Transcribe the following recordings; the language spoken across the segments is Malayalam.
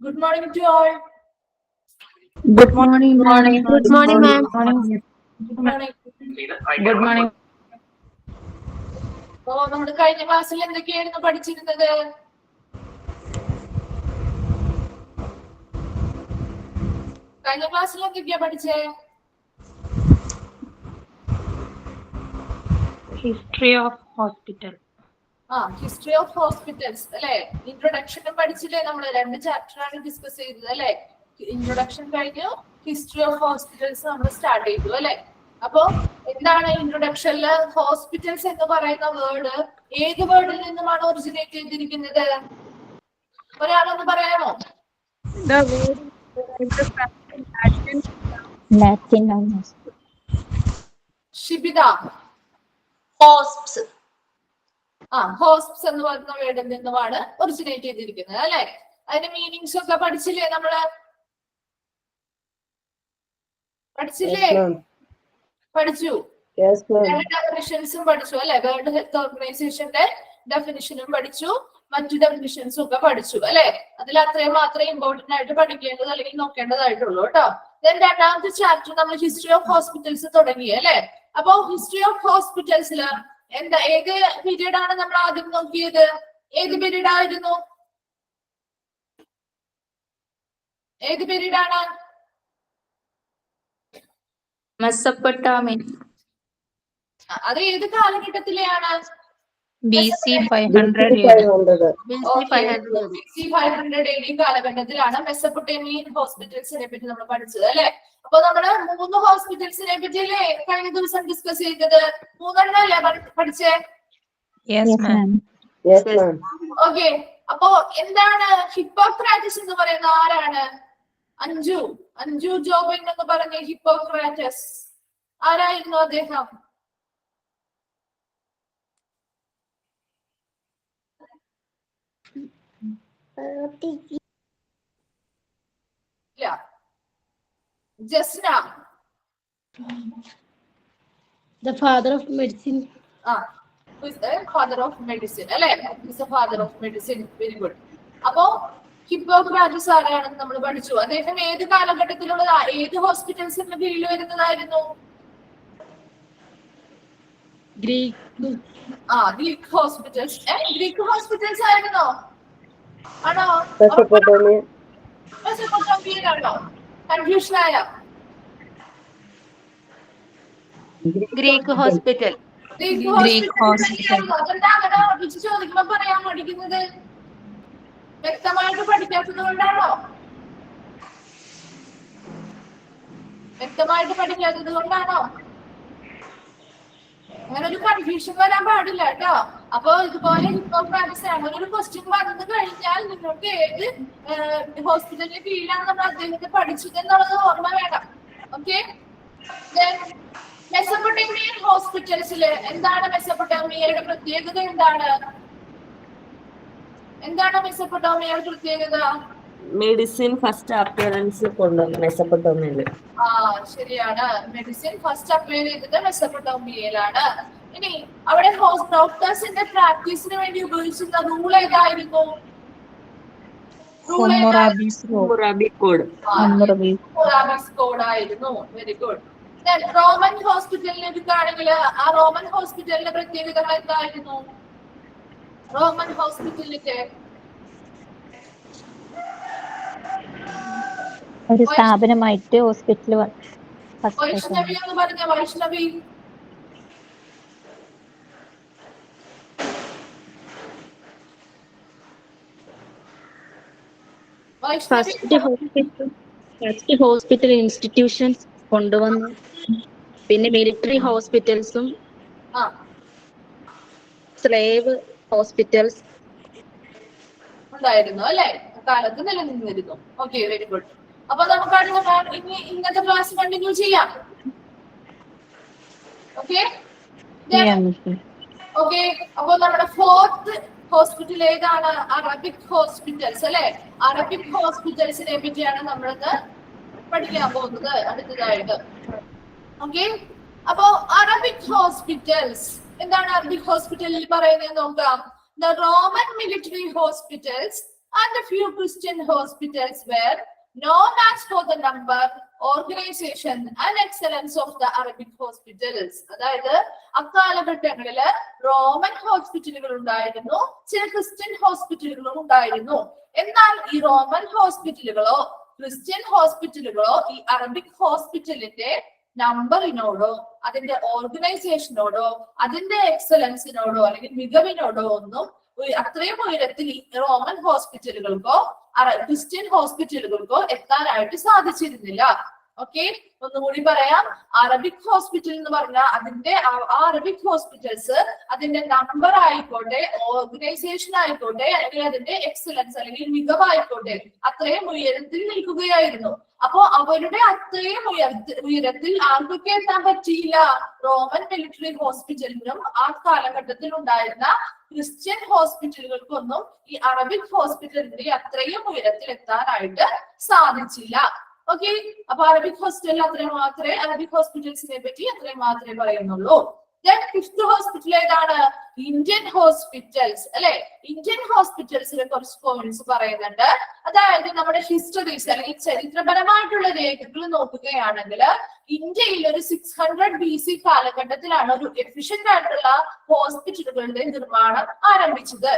Good morning to all. Good morning, ma'am. Good morning, ma'am. Good morning. Good morning. അപ്പോൾ നമ്മൾ കഴിഞ്ഞ ക്ലാസ്സിൽ എന്തൊക്കെയായിരുന്നു പഠിച്ചിരുന്നത്? കഴിഞ്ഞ ക്ലാസ്സിൽ എന്തൊക്കെയാ പഠിച്ചേ? History of hospital. History of hospitals അല്ലെ. ഇൻട്രൊഡക്ഷനും പഠിച്ചില്ലേ? നമ്മൾ 2 ചാപ്റ്ററാണ് ഡിസ്കസ് ചെയ്തത് അല്ലെ. ഇൻട്രൊഡക്ഷൻ കഴിഞ്ഞു, ഹിസ്റ്ററി ഓഫ് ഹോസ്പിറ്റൽസ് നമ്മൾ സ്റ്റാർട്ട് ചെയ്തു അല്ലെ. അപ്പോ എന്താണ് ഇൻട്രൊഡക്ഷനില് ഹോസ്പിറ്റൽസ് എന്ന് പറയുന്ന വേർഡ് ഏത് വേർഡിൽ നിന്നുമാണ് ഒറിജിനേറ്റ് ചെയ്തിരിക്കുന്നത്? ഒരാളൊന്ന് പറയാമോ? Latin. ഷിബിത. Hosps. ഹോസ്പ്സ് എന്ന് പറയുന്ന വേർഡിൽ നിന്നുമാണ് ഒറിജിനേറ്റ് ചെയ്തിരിക്കുന്നത് അല്ലെ. അതിന്റെ മീനിങ്സ് ഒക്കെ പഠിച്ചില്ലേ? നമ്മള് പഠിച്ചില്ലേ? പഠിച്ചു. ഡെഫിനിഷൻസും പഠിച്ചു അല്ലെ. വേൾഡ് ഹെൽത്ത് ഓർഗനൈസേഷന്റെ ഡെഫിനിഷനും പഠിച്ചു, മറ്റു ഡെഫിനിഷൻസും ഒക്കെ പഠിച്ചു അല്ലെ. അതിൽ അത്രയും മാത്രമേ ഇമ്പോർട്ടന്റ് ആയിട്ട് പഠിക്കേണ്ടത് അല്ലെങ്കിൽ നോക്കേണ്ടതായിട്ടുള്ളൂ കേട്ടോ. ദെൻ രണ്ടാമത്തെ ചാപ്റ്റർ നമ്മൾ ഹിസ്റ്ററി ഓഫ് ഹോസ്പിറ്റൽസ് തുടങ്ങി അല്ലെ. അപ്പൊ ഹിസ്റ്ററി ഓഫ് ഹോസ്പിറ്റൽസില് ഏത് പീരീഡ് ആണ് നമ്മൾ ആദ്യം നോക്കിയത്? ഏത് പീരീഡ് ആയിരുന്നു? ഏത് പീരീഡ് ആണ്? Mesopotamia. അത് ഏത് കാലഘട്ടത്തിലെയാണ്? BC 500 AD. BC 500 AD കാലഘട്ടത്തിലാണ് മെസപ്പൊട്ടേമിയൻ ഹോസ്പിറ്റൽസിനെ പറ്റി നമ്മൾ പഠിച്ചത് അല്ലെ. അപ്പൊ നമ്മള് 3 ഹോസ്പിറ്റൽസിനെ പറ്റി അല്ലേ കഴിഞ്ഞ ദിവസം ഡിസ്കസ് ചെയ്തത്? 3 അല്ലേ പഠിച്ചേ? Yes, ma'am. ഓക്കെ. അപ്പോ എന്താണ് ഹിപ്പോക്രാറ്റസ് എന്ന് പറയുന്ന ആരാണ്? അഞ്ജു ജോബിൻ എന്ന് പറഞ്ഞ ഹിപ്പോക്രാറ്റസ് ആരായിരുന്നു അദ്ദേഹം? Jasna. The father of medicine. Who is the father of medicine അല്ലെ? Who is the father of medicine? Very good. അപ്പോ ഹിപ്പോക്രാറ്റസ് ആരാണെന്ന് നമ്മൾ പഠിച്ചു. അദ്ദേഹം ഏത് കാലഘട്ടത്തിലുള്ള ഏത് ഹോസ്പിറ്റൽസിന്റെ കീഴിൽ വരുന്നതായിരുന്നു? Greek hospitals. ഗ്രീക്ക് ഹോസ്പിറ്റൽസ് ആയിരുന്നോ? ആണോ? മെസപ്പൊട്ടേമിയയിലാണോ? കൺഫ്യൂഷൻ ആയ? Greek hospital. അതെന്താ അങ്ങനെ ഉറപ്പിച്ച് ചോദിക്കുമ്പോ പറയാൻ പഠിക്കുന്നത്? വ്യക്തമായിട്ട് പഠിക്കാത്തത് കൊണ്ടാണോ? വ്യക്തമായിട്ട് പഠിക്കാത്തത് കൊണ്ടാണോ? അങ്ങനെ ഒരു കൺഫ്യൂഷൻ വരാൻ പാടില്ല കേട്ടോ. അപ്പൊ ഇതുപോലെ ഹിപ്പോക്രാറ്റസ് അങ്ങനെ ഒരു ക്വസ്റ്റ്യൻ വന്നു കഴിഞ്ഞാൽ നിങ്ങൾക്ക് ഏത് ഹോസ്പിറ്റലിന്റെ കീഴിലാണ് നമ്മൾ അദ്ദേഹത്തെ പഠിച്ചത് എന്നുള്ളത് ഓർമ്മ വേണം. ഓക്കെ. മെസപ്പൊട്ടേമിയൻ ഹോസ്പിറ്റൽസില് എന്താണ് മെസപ്പൊട്ടേമിയയുടെ പ്രത്യേകത? എന്താണ് മെസപ്പൊട്ടേമിയയുടെ പ്രത്യേകത? മെഡിസിൻ ഫസ്റ്റ് അപ്പിയറൻസ് കൊണ്ടുവന്നു മെസപ്പൊട്ടേമിയയില്. ശരിയാണ്. മെഡിസിൻ ഫസ്റ്റ് അപ്പിയർ ചെയ്തത് മെസപ്പൊട്ടേമിയയിലാണ്. ഇനി അവിടെ ഡോക്ടേഴ്സിന്റെ പ്രാക്ടീസിന് വേണ്ടി ഉപയോഗിച്ചിരുന്ന റൂൾ ഏതായിരുന്നു? ഹമ്മുറാബി കോഡ് ആയിരുന്നു. Very good. റോമൻ ഹോസ്പിറ്റലിനെ എടുക്കുകയാണെങ്കിൽ ആ റോമൻ ഹോസ്പിറ്റലിന്റെ പ്രത്യേകതകൾ എന്തായിരുന്നു? റോമൻ ഹോസ്പിറ്റലിന്റെ ഒരു സ്ഥാപനമായിട്ട് ഹോസ്പിറ്റൽ. വൈഷ്ണവി എന്ന് പറഞ്ഞ വൈഷ്ണവി. ഫസ്റ്റ് ഹോസ്പിറ്റൽ ഇൻസ്റ്റിറ്റ്യൂഷൻസ് കൊണ്ടുവന്നു. പിന്നെ മിലിറ്ററി ഹോസ്പിറ്റൽസും സ്ലേവ് ഹോസ്പിറ്റൽസ് ഉണ്ടായിരുന്നു അല്ലെ. കാലത്ത് നിലനിന്നിരുന്നു. Okay, very good. അപ്പൊ നമുക്ക് ഇനി ഇന്നത്തെ ക്ലാസ് കണ്ടിന്യൂ ചെയ്യാം. ഓക്കെ. അപ്പൊ നമ്മുടെ 4th ഹോസ്പിറ്റൽ ഏതാണ്? അറബിക് ഹോസ്പിറ്റൽസ് അല്ലെ. അറബിക് ഹോസ്പിറ്റൽസിനെ പറ്റിയാണ് നമ്മളിന്ന് പഠിക്കാൻ പോകുന്നത് അടുത്തതായിട്ട്. ഓക്കെ. അപ്പോ അറബിക് ഹോസ്പിറ്റൽസ് എന്താണ്? അറബിക് ഹോസ്പിറ്റലിൽ പറയുന്നത് നോക്കാം. The Roman military hospitals and a few Christian hospitals were known as for the number, organization and excellence of the Arabic hospitals. അതായത് അക്കാലഘട്ടങ്ങളില് റോമൻ ഹോസ്പിറ്റലുകൾ ഉണ്ടായിരുന്നു, ചില ക്രിസ്ത്യൻ ഹോസ്പിറ്റലുകളും ഉണ്ടായിരുന്നു. എന്നാൽ ഈ റോമൻ ഹോസ്പിറ്റലുകളോ ക്രിസ്ത്യൻ ഹോസ്പിറ്റലുകളോ ഈ അറബിക് ഹോസ്പിറ്റലിന്റെ നമ്പറിനോടോ അതിന്റെ ഓർഗനൈസേഷനോടോ അതിന്റെ എക്സലൻസിനോടോ അല്ലെങ്കിൽ മികവിനോടോ ഒന്നും അത്രയും ഉയരത്തിൽ ഈ റോമൻ ഹോസ്പിറ്റലുകൾക്കോ ക്രിസ്ത്യൻ ഹോസ്പിറ്റലുകൾക്കോ എത്താനായിട്ട് സാധിച്ചിരുന്നില്ല. ഓക്കെ, ഒന്നുകൂടി പറയാം. അറബിക് ഹോസ്പിറ്റൽ എന്ന് പറഞ്ഞാൽ അതിന്റെ അറബിക് ഹോസ്പിറ്റൽസ് അതിന്റെ നമ്പർ ആയിക്കോട്ടെ, ഓർഗനൈസേഷൻ ആയിക്കോട്ടെ, അല്ലെങ്കിൽ അതിന്റെ എക്സലൻസ് അല്ലെങ്കിൽ മികവായിക്കോട്ടെ അത്രയും ഉയരത്തിൽ നിൽക്കുകയായിരുന്നു. അപ്പോ അവരുടെ അത്രയും ഉയരത്തിൽ ആർക്കൊക്കെ എത്താൻ പറ്റിയില്ല? റോമൻ മിലിറ്ററി ഹോസ്പിറ്റലിനും ആ കാലഘട്ടത്തിൽ ഉണ്ടായിരുന്ന ക്രിസ്ത്യൻ ഹോസ്പിറ്റലുകൾക്കൊന്നും ഈ അറബിക് ഹോസ്പിറ്റലിന്റെ അത്രയും ഉയരത്തിൽ എത്താനായിട്ട് സാധിച്ചില്ല. ഓക്കെ, അപ്പൊ അറബിക് ഹോസ്പിറ്റലിൽ അത്രയും മാത്രമേ അറബിക് ഹോസ്പിറ്റൽസിനെ പറ്റി അത്രയും മാത്രമേ പറയുന്നുള്ളൂ. ഫിഫ്ത് ഹോസ്പിറ്റൽ ഏതാണ്? ഇന്ത്യൻ ഹോസ്പിറ്റൽസ് അല്ലെ. ഇന്ത്യൻ ഹോസ്പിറ്റൽസിലെ കുറച്ച് പോയിന്റ്സ് പറയുന്നുണ്ട്. അതായത് നമ്മുടെ ഹിസ്റ്ററീസ് അല്ലെങ്കിൽ ചരിത്രപരമായിട്ടുള്ള രേഖകൾ നോക്കുകയാണെങ്കിൽ ഇന്ത്യയിൽ ഒരു 600 BC കാലഘട്ടത്തിലാണ് ഒരു എഫിഷ്യന്റ് ആയിട്ടുള്ള ഹോസ്പിറ്റലുകളുടെ നിർമ്മാണം ആരംഭിച്ചത്.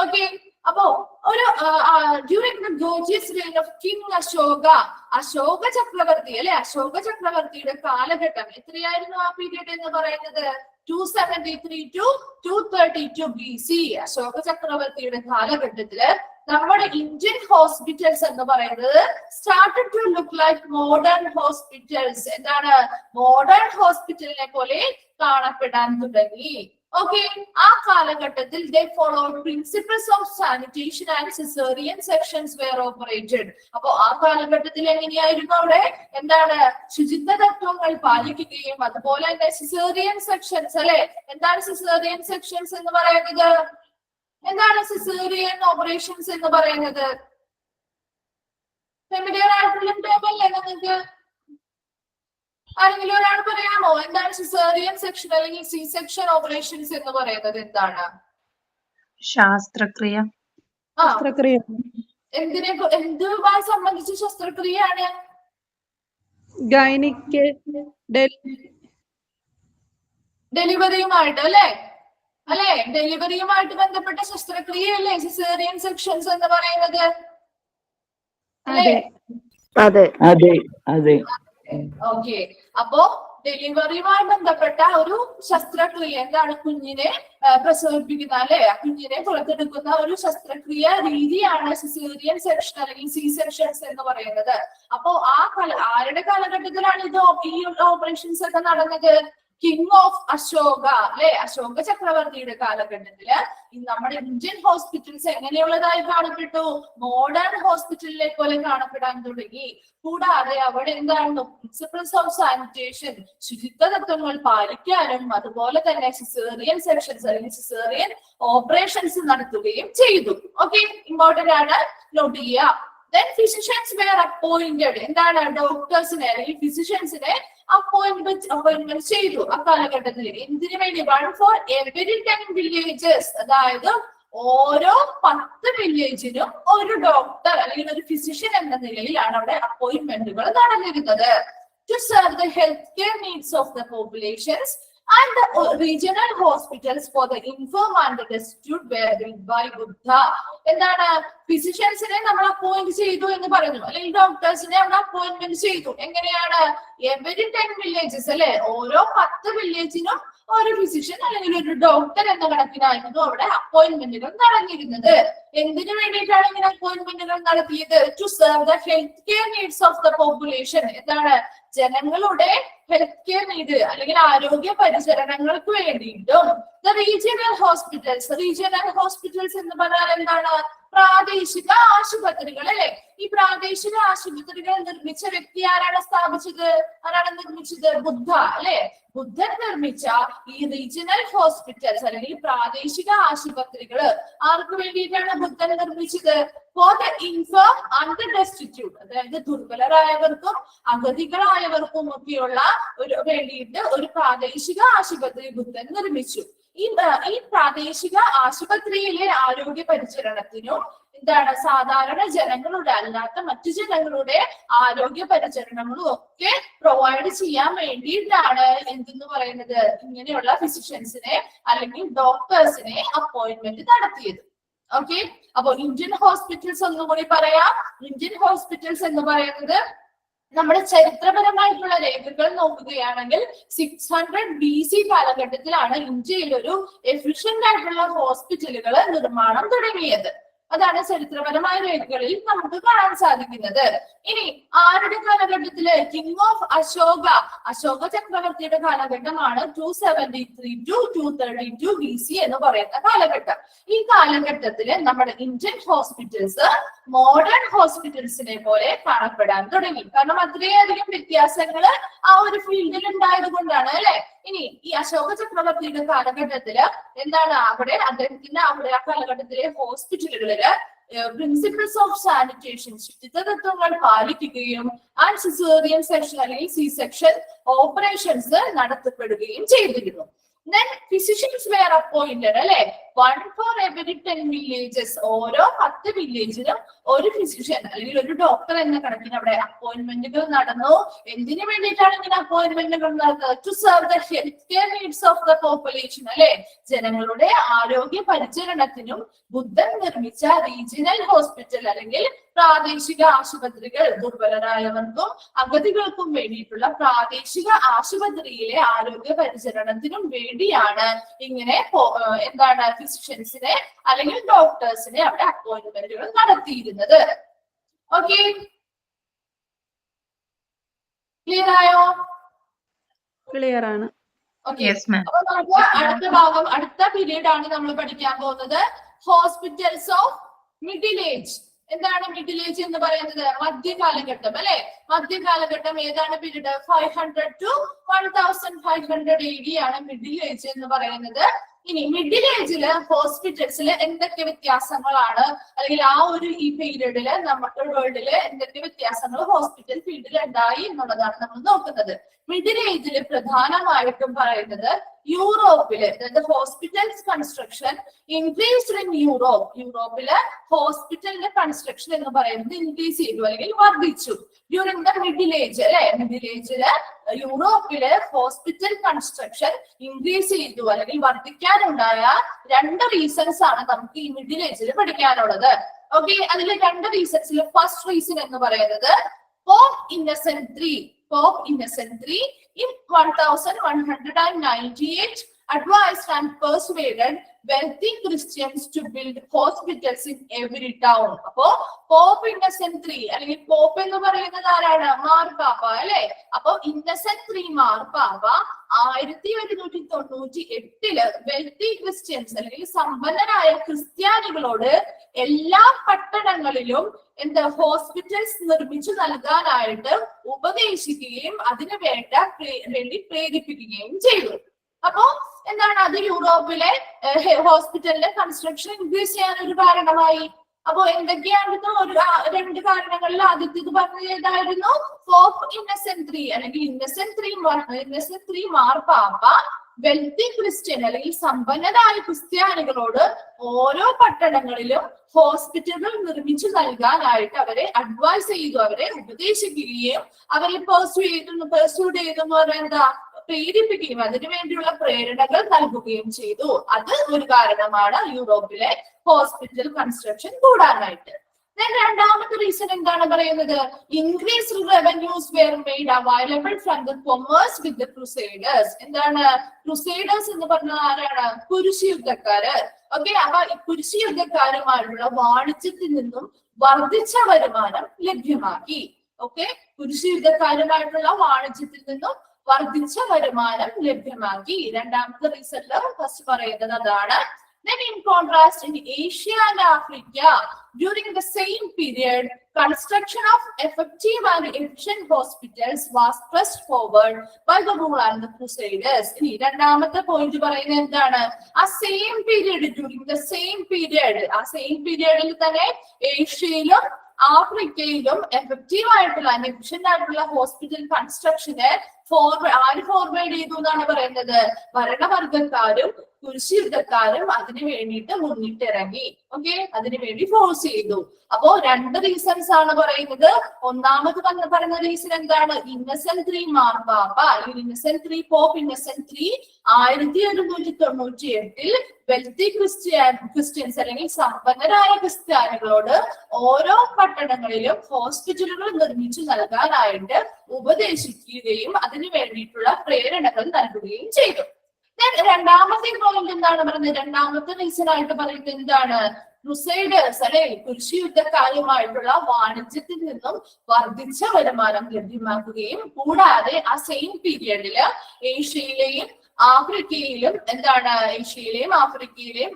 ഓക്കെ, അപ്പോ ഒരു during the gorgeous reign of king Ashoka ചക്രവർത്തി അല്ലെ, അശോക ചക്രവർത്തിയുടെ കാലഘട്ടം എത്രയായിരുന്നു ആ പീരീഡ് എന്ന് പറയുന്നത്? 273 to 232 BC. അശോക ചക്രവർത്തിയുടെ കാലഘട്ടത്തില് നമ്മുടെ ഇന്ത്യൻ ഹോസ്പിറ്റൽസ് എന്ന് പറയുന്നത് started to look like modern hospitals. എന്താണ്? മോഡേൺ ഹോസ്പിറ്റലിനെ പോലെ കാണപ്പെടാൻ തുടങ്ങി. ഓക്കെ, ആ കാലഘട്ടത്തിൽ they followed principles of sanitation and Caesarean sections were operated. അപ്പോ ആ കാലഘട്ടത്തിൽ എങ്ങനെയായിരുന്നു? അവിടെ എന്താണ്? ശുചിത്വ തത്വങ്ങൾ പാലിക്കുകയും അതുപോലെ തന്നെ സിസേറിയൻ സെക്ഷൻസ് അല്ലെ. എന്താണ് സിസേറിയൻ സെക്ഷൻസ് എന്ന് പറയുന്നത്? എന്താണ് സിസേറിയൻ ഓപ്പറേഷൻസ് എന്ന് പറയുന്നത്? ഫെമിലിയർ ആയിട്ടുള്ള ടേം അല്ലേ നിങ്ങൾക്ക്? ആരെങ്കിലും ഒരാൾ പറയാമോ എന്താണ് സിസേറിയൻ സെക്ഷൻ അല്ലെങ്കിൽ സി സെക്ഷൻ ഓപ്പറേഷൻസ് എന്ന് പറയുന്നത്? എന്താണ്? ശാസ്ത്രക്രിയ. എന്തുമായി സംബന്ധിച്ച ശസ്ത്രക്രിയയാണ്? ഗൈനിക് ഡെലിവറിയുമായിട്ട് അല്ലെ, ഡെലിവറിയുമായിട്ട് ബന്ധപ്പെട്ട ശസ്ത്രക്രിയയല്ലേ സിസേറിയൻ സെക്ഷൻസ് എന്ന് പറയുന്നത്? അല്ലേ? അതെ അതെ അതെ. ഓക്കെ, അപ്പോ ഡെലിവറിയുമായി ബന്ധപ്പെട്ട ഒരു ശസ്ത്രക്രിയ എന്താണ്? കുഞ്ഞിനെ പ്രസവിപ്പിക്കുന്ന അല്ലെ, കുഞ്ഞിനെ പുറത്തെടുക്കുന്ന ഒരു ശസ്ത്രക്രിയ രീതിയാണ് സിസേറിയൻ സെക്ഷൻ അല്ലെങ്കിൽ സി സെക്ഷൻസ് എന്ന് പറയുന്നത്. അപ്പോ ആരുടെ കാലഘട്ടത്തിലാണ് ഈ ഓപ്പറേഷൻസ് ഒക്കെ നടന്നത്? കിങ് ഓഫ് അശോക അല്ലെ, അശോക ചക്രവർത്തിയുടെ കാലഘട്ടത്തില് നമ്മുടെ ഇന്ത്യൻ ഹോസ്പിറ്റൽസ് എങ്ങനെയുള്ളതായി കാണപ്പെട്ടു? മോഡേൺ ഹോസ്പിറ്റലിനെ പോലെ കാണപ്പെടാൻ തുടങ്ങി. കൂടാതെ അവിടെ എന്തായിരുന്നു? പ്രിൻസിപ്പിൾസ് ഓഫ് സാനിറ്റേഷൻ, ശുചിത്വ തത്വങ്ങൾ പാലിക്കാനും അതുപോലെ തന്നെ സിസേറിയൻ സെക്ഷൻസ് അല്ലെങ്കിൽ സിസേറിയൻ ഓപ്പറേഷൻസ് നടത്തുകയും ചെയ്തു. ഓക്കെ, ഇമ്പോർട്ടന്റ് ആണ്, നോട്ട് ചെയ്യുക. Then physicians were appointed. എന്താണ്? ഡോക്ടേഴ്സിനെ അല്ലെങ്കിൽ ഫിസിഷ്യൻസിനെ അപ്പോയിന്റ്മെന്റ് ചെയ്തു അക്കാലഘട്ടത്തിൽ. എന്തിനു വേണ്ടി? 1 for every 10 villages. അതായത് ഓരോ 10 വില്ലേജിനും ഒരു ഡോക്ടർ അല്ലെങ്കിൽ ഒരു ഫിസിഷ്യൻ എന്ന നിലയിലാണ് അവിടെ അപ്പോയിന്റ്മെന്റുകൾ നടന്നിരുന്നത്. To serve the healthcare needs of the populations and the regional hospitals for the infirm and the destitute were built by Buddha. എന്താണ്? ഫിസിഷ്യൻസിനെ നമ്മൾ അപ്പോയിന്റ് ചെയ്തു എന്ന് പറഞ്ഞു, അല്ലെങ്കിൽ ഡോക്ടേഴ്സിനെ നമ്മൾ അപ്പോയിന്റ്മെന്റ് ചെയ്തു. എങ്ങനെയാണ്? എവരി 10 വില്ലേജസ് അല്ലെ, ഓരോ 10 വില്ലേജിനും ഒരു ഫിസിഷ്യൻ അല്ലെങ്കിൽ ഒരു ഡോക്ടർ എന്ന കണക്കിനായിരുന്നു അവിടെ അപ്പോയിന്റ്മെന്റുകൾ നടന്നിരുന്നത്. എന്തിനു വേണ്ടിയിട്ടാണ് ഇങ്ങനെ അപ്പോയിന്റ്മെന്റുകൾ നടത്തിയത്? To serve the health care needs of the population. എന്താണ്? ജനങ്ങളുടെ ഹെൽത്ത് കെയർ നീഡ് അല്ലെങ്കിൽ ആരോഗ്യ പരിചരണങ്ങൾക്ക് വേണ്ടിയിട്ടും. ദ റീജിയണൽ ഹോസ്പിറ്റൽസ് എന്ന് പറഞ്ഞാൽ എന്താണ്? പ്രാദേശിക ആശുപത്രികൾ അല്ലെ. ഈ പ്രാദേശിക ആശുപത്രികൾ നിർമ്മിച്ച വ്യക്തി ആരാണ് സ്ഥാപിച്ചത്? ആരാണ് നിർമ്മിച്ചത്? ബുദ്ധ അല്ലെ. ബുദ്ധൻ നിർമ്മിച്ച ഈ റീജിയണൽ ഹോസ്പിറ്റൽസ് അല്ലെങ്കിൽ പ്രാദേശിക ആശുപത്രികൾ ആർക്ക് വേണ്ടിയിട്ടാണ് ബുദ്ധൻ നിർമ്മിച്ചത്? For the infirm and the destitute, അതായത് ദുർബലരായവർക്കും അഗതികളായവർക്കും ഒക്കെയുള്ള വേണ്ടിയിട്ട് ഒരു പ്രാദേശിക ആശുപത്രി ബുദ്ധൻ നിർമ്മിച്ചു. ഈ പ്രാദേശിക ആശുപത്രിയിലെ ആരോഗ്യ പരിചരണത്തിനും എന്താണ് സാധാരണ ജനങ്ങളുടെ അല്ലാത്ത മറ്റു ജനങ്ങളുടെ ആരോഗ്യ പരിചരണങ്ങളും ഒക്കെ പ്രൊവൈഡ് ചെയ്യാൻ വേണ്ടിയിട്ടാണ് എന്തെന്ന് പറയുന്നത് ഇങ്ങനെയുള്ള ഫിസിഷ്യൻസിനെ അല്ലെങ്കിൽ ഡോക്ടേഴ്സിനെ അപ്പോയിന്റ്മെന്റ് നടത്തിയത്. ഓക്കെ, അപ്പൊ ഇന്ത്യൻ ഹോസ്പിറ്റൽസ് ഒന്നുകൂടി പറയാം. ഇന്ത്യൻ ഹോസ്പിറ്റൽസ് എന്ന് പറയുന്നത് നമ്മുടെ ചരിത്രപരമായിട്ടുള്ള രേഖകൾ നോക്കുകയാണെങ്കിൽ 600 BC കാലഘട്ടത്തിലാണ് ഇന്ത്യയിൽ ഒരു എഫിഷ്യന്റ് ആയിട്ടുള്ള ഹോസ്പിറ്റലുകൾ നിർമ്മാണം തുടങ്ങിയത്. അതാണ് ചരിത്രപരമായ രേഖകളിൽ നമുക്ക് കാണാൻ സാധിക്കുന്നത്. ഇനി ആരുടെ കാലഘട്ടത്തില്? കിങ് ഓഫ് അശോക ചക്രവർത്തിയുടെ കാലഘട്ടമാണ് 273 to 232 BC എന്ന് പറയുന്ന കാലഘട്ടം. ഈ കാലഘട്ടത്തില് നമ്മുടെ ഇന്ത്യൻ ഹോസ്പിറ്റൽസ് മോഡേൺ ഹോസ്പിറ്റൽസിനെ പോലെ കാണപ്പെടാൻ തുടങ്ങി. കാരണം അത്രയധികം വ്യത്യാസങ്ങള് ആ ഒരു ഫീൽഡിൽ ഉണ്ടായത് കൊണ്ടാണ് അല്ലെ. ഇനി ഈ അശോക ചക്രവർത്തിയുടെ കാലഘട്ടത്തില് എന്താണ് അദ്ദേഹത്തിന്റെ ആ കാലഘട്ടത്തിലെ ഹോസ്പിറ്റലുകളില് പ്രിൻസിപ്പിൾസ് ഓഫ് സാനിറ്റേഷൻ, ശുചിത്വ തത്വങ്ങൾ പാലിക്കുകയും ആൻഡ് സിസേറിയൻ സെക്ഷൻ അല്ലെങ്കിൽ സി സെക്ഷൻ ഓപ്പറേഷൻസ് നടത്തപ്പെടുകയും ചെയ്തിരുന്നു. Then physicians were appointed, അല്ലെ, 1 for every 10 villages. ഓരോ 10 വില്ലേജിലും ഒരു ഫിസിഷ്യൻ അല്ലെങ്കിൽ ഒരു ഡോക്ടർ എന്ന കണക്കിന് അവിടെ അപ്പോയിന്റ്മെന്റുകൾ നടന്നു. എന്തിനു വേണ്ടിയിട്ടാണ് ഇങ്ങനെ അപ്പോയിന്റ്മെന്റുകൾ നടന്നത്? To serve the health care needs of the population, അല്ലെ, ജനങ്ങളുടെ ആരോഗ്യ പരിചരണത്തിനും ബുദ്ധൻ നിർമ്മിച്ച റീജിയണൽ ഹോസ്പിറ്റൽ അല്ലെങ്കിൽ പ്രാദേശിക ആശുപത്രികൾ, ദുർബലരായവർക്കും അഗതികൾക്കും വേണ്ടിയിട്ടുള്ള പ്രാദേശിക ആശുപത്രിയിലെ ആരോഗ്യ പരിചരണത്തിനും വേണ്ടിയാണ് ഇങ്ങനെ എന്താണ് ഫിസിഷ്യൻസിനെ അല്ലെങ്കിൽ ഡോക്ടേഴ്സിനെ അവിടെ അപ്പോയിന്റ്മെന്റുകൾ നടത്തിയിരുന്നത്. ഓക്കെ, ക്ലിയർ ആയോ? ക്ലിയർ ആണ്. ഓക്കെ, അപ്പൊ നമുക്ക് അടുത്ത ഭാഗം, അടുത്ത പീരീഡ് ആണ് നമ്മൾ പഠിക്കാൻ പോകുന്നത്. Hospitals of middle age. എന്താണ് മിഡിൽ ഏജ് എന്ന് പറയുന്നത്? മധ്യകാലഘട്ടം, അല്ലെ. മധ്യകാലഘട്ടം ഏതാണ് പീരീഡ്? 500 to 1500 AD ആണ് മിഡിൽ ഏജ് എന്ന് പറയുന്നത്. ഇനി മിഡിൽ ഏജില് ഹോസ്പിറ്റൽസിൽ എന്തൊക്കെ വ്യത്യാസങ്ങളാണ്, അല്ലെങ്കിൽ ആ ഒരു ഈ പീരീഡില് നമ്മുടെ വേൾഡില് എന്തൊക്കെ വ്യത്യാസങ്ങൾ ഹോസ്പിറ്റൽ ഫീൽഡിൽ ഉണ്ടായി എന്നുള്ളതാണ് നമ്മൾ നോക്കുന്നത്. മിഡിൽ ഏജില് പ്രധാനമായിട്ടും പറയുന്നത് യൂറോപ്പില്, അതായത് ഹോസ്പിറ്റൽസ് കൺസ്ട്രക്ഷൻ ഇൻക്രീസ്ഡ് ഇൻ യൂറോപ്പില് ഹോസ്പിറ്റലിന്റെ കൺസ്ട്രക്ഷൻ എന്ന് പറയുന്നത് ഇൻക്രീസ് ചെയ്തു അല്ലെങ്കിൽ വർദ്ധിച്ചു ഡ്യൂറിംഗ് ദ മിഡിൽ ഏജ്, അല്ലെ. മിഡിൽ ഏജില് യൂറോപ്പില് ഹോസ്പിറ്റൽ കൺസ്ട്രക്ഷൻ ഇൻക്രീസ് ചെയ്തു അല്ലെങ്കിൽ വർദ്ധിക്കാനുണ്ടായ 2 റീസൺസ് ആണ് നമുക്ക് ഈ മിഡിൽ ഏജിൽ പഠിക്കാനുള്ളത്. ഓക്കെ, അതിൽ 2 റീസൺസിൽ ഫസ്റ്റ് റീസൺ എന്ന് പറയുന്നത് pop Innocent III in 1198 advised and persuaded wealthy Christians to build hospitals in every town. അപ്പോ പോപ്പ് ഇന്നസെന്റ് III അല്ലെങ്കിൽ പോപ്പ് എന്ന് പറയുന്നത് ആരാണ്? മാർപ്പാപ്പ, അല്ലെ. അപ്പൊ ഇന്നസെന്റ് III മാർപ്പാപ്പ 1198 വെൽത്തി ക്രിസ്ത്യൻസ് അല്ലെങ്കിൽ സമ്പന്നരായ ക്രിസ്ത്യാനികളോട് എല്ലാ പട്ടണങ്ങളിലും ഹോസ്പിറ്റൽസ് നിർമ്മിച്ചു നൽകാനായിട്ട് ഉപദേശിക്കുകയും അതിനു വേണ്ടി പ്രേരിപ്പിക്കുകയും ചെയ്തു. അപ്പോ എന്താണ് അത് യൂറോപ്പിലെ ഹോസ്പിറ്റലിന്റെ കൺസ്ട്രക്ഷൻ ഇൻക്രീസ് ചെയ്യാൻ ഒരു കാരണമായി. അപ്പൊ എന്തൊക്കെയായിരുന്നു? 2 കാരണങ്ങളിൽ ആദ്യത്തേത് പറഞ്ഞത് ഏതായിരുന്നു? പോപ്പ് ഇന്നസെന്റ് III അല്ലെങ്കിൽ ഇന്നസെന്റ് III മാർപ്പാപ്പ വെൽത്തി ക്രിസ്ത്യൻ അല്ലെങ്കിൽ സമ്പന്നരായ ക്രിസ്ത്യാനികളോട് ഓരോ പട്ടണങ്ങളിലും ഹോസ്പിറ്റലുകൾ നിർമ്മിച്ചു നൽകാനായിട്ട് അവരെ അഡ്വൈസ് ചെയ്തു, അവരെ ഉപദേശിക്കുകയും അവരെ പെർസ്യൂഡ് ചെയ്തു എന്ന് പറഞ്ഞാൽ എന്താ? പ്രേരിപ്പിക്കുകയും അതിനു വേണ്ടിയുള്ള പ്രേരണകൾ നൽകുകയും ചെയ്തു. അത് ഒരു കാരണമാണ് യൂറോപ്പിലെ ഹോസ്പിറ്റൽ കൺസ്ട്രക്ഷൻ കൂടാനായിട്ട്. രണ്ടാമത്തെ റീസൺ എന്താണ് പറയുന്നത്? Increased revenues were made available from the commerce with the crusaders. എന്താണ് ക്രൂസേഡേഴ്സ് എന്ന് പറഞ്ഞത്? ആരാണ്? കുരിശ് യുദ്ധക്കാര്. ഓക്കെ, അപ്പൊ ഈ കുരിശ് യുദ്ധക്കാരുമായുള്ള വാണിജ്യത്തിൽ നിന്നും വർദ്ധിച്ച വരുമാനം ലഭ്യമാക്കി. ഓക്കെ, കുരിശ് യുദ്ധക്കാരുമായിട്ടുള്ള വാണിജ്യത്തിൽ നിന്നും വർദ്ധിച്ച വരുമാനം ലഭ്യമാക്കി. രണ്ടാമത്തെ റീസണില് ഫസ്റ്റ് പറയുന്നത് അതാണ്. Then in contrast, in Asia and Africa, during the same period, construction of effective and efficient hospitals was pressed forward by the rule and the Crusaders. ഇനി രണ്ടാമത്തെ പോയിന്റ് പറയുന്നത് എന്താണ്? ആ same period, during the same period, ആ സെയിം പീരിയഡിൽ തന്നെ ഏഷ്യയിലും ആഫ്രിക്കയിലും എഫക്റ്റീവ് ആയിട്ടുള്ള എഫിഷ്യന്റ് ആയിട്ടുള്ള ഹോസ്പിറ്റൽ കൺസ്ട്രക്ഷന് ഫോർവേഡ് ചെയ്തു എന്നാണ് പറയുന്നത്. ഭരണവർഗക്കാരും കുരിശ് യുദ്ധക്കാരും അതിനു വേണ്ടിയിട്ട് മുന്നിട്ടിറങ്ങി. ഓക്കെ, അതിനു വേണ്ടി ഫോഴ്സ് ചെയ്തു. അപ്പോ 2 റീസൺസ് ആണ് പറയുന്നത്. ഒന്നാമത് പറഞ്ഞ റീസൺ എന്താണ്? ഇന്നസെന്റ് 3 മാർപ്പാപ്പ, Innocent 3 pope Innocent 3 1198 wealthy Christians അല്ലെങ്കിൽ സമ്പന്നരായ ക്രിസ്ത്യാനികളോട് ഓരോ പട്ടണങ്ങളിലും ഹോസ്പിറ്റലുകൾ നിർമ്മിച്ചു നൽകാനായിട്ട് ഉപദേശിക്കുകയും അതിനു വേണ്ടിയിട്ടുള്ള പ്രേരണകൾ നൽകുകയും ചെയ്തു. രണ്ടാമത്തെ പോയിന്റ് എന്താണ് പറയുന്നത്? രണ്ടാമത്തെ റീസൺ ആയിട്ട് പറയുന്നത് എന്താണ്? ക്രുസൈഡേഴ്സ് അല്ലെ, കുരിശ് യുദ്ധക്കാരുമായിട്ടുള്ള വാണിജ്യത്തിൽ നിന്നും വർദ്ധിച്ച വരുമാനം ലഭ്യമാക്കുകയും കൂടാതെ ആ സെയിം പീരിയഡില് ഏഷ്യയിലെയും ആഫ്രിക്കയിലും ഏഷ്യയിലെയും ആഫ്രിക്കയിലെയും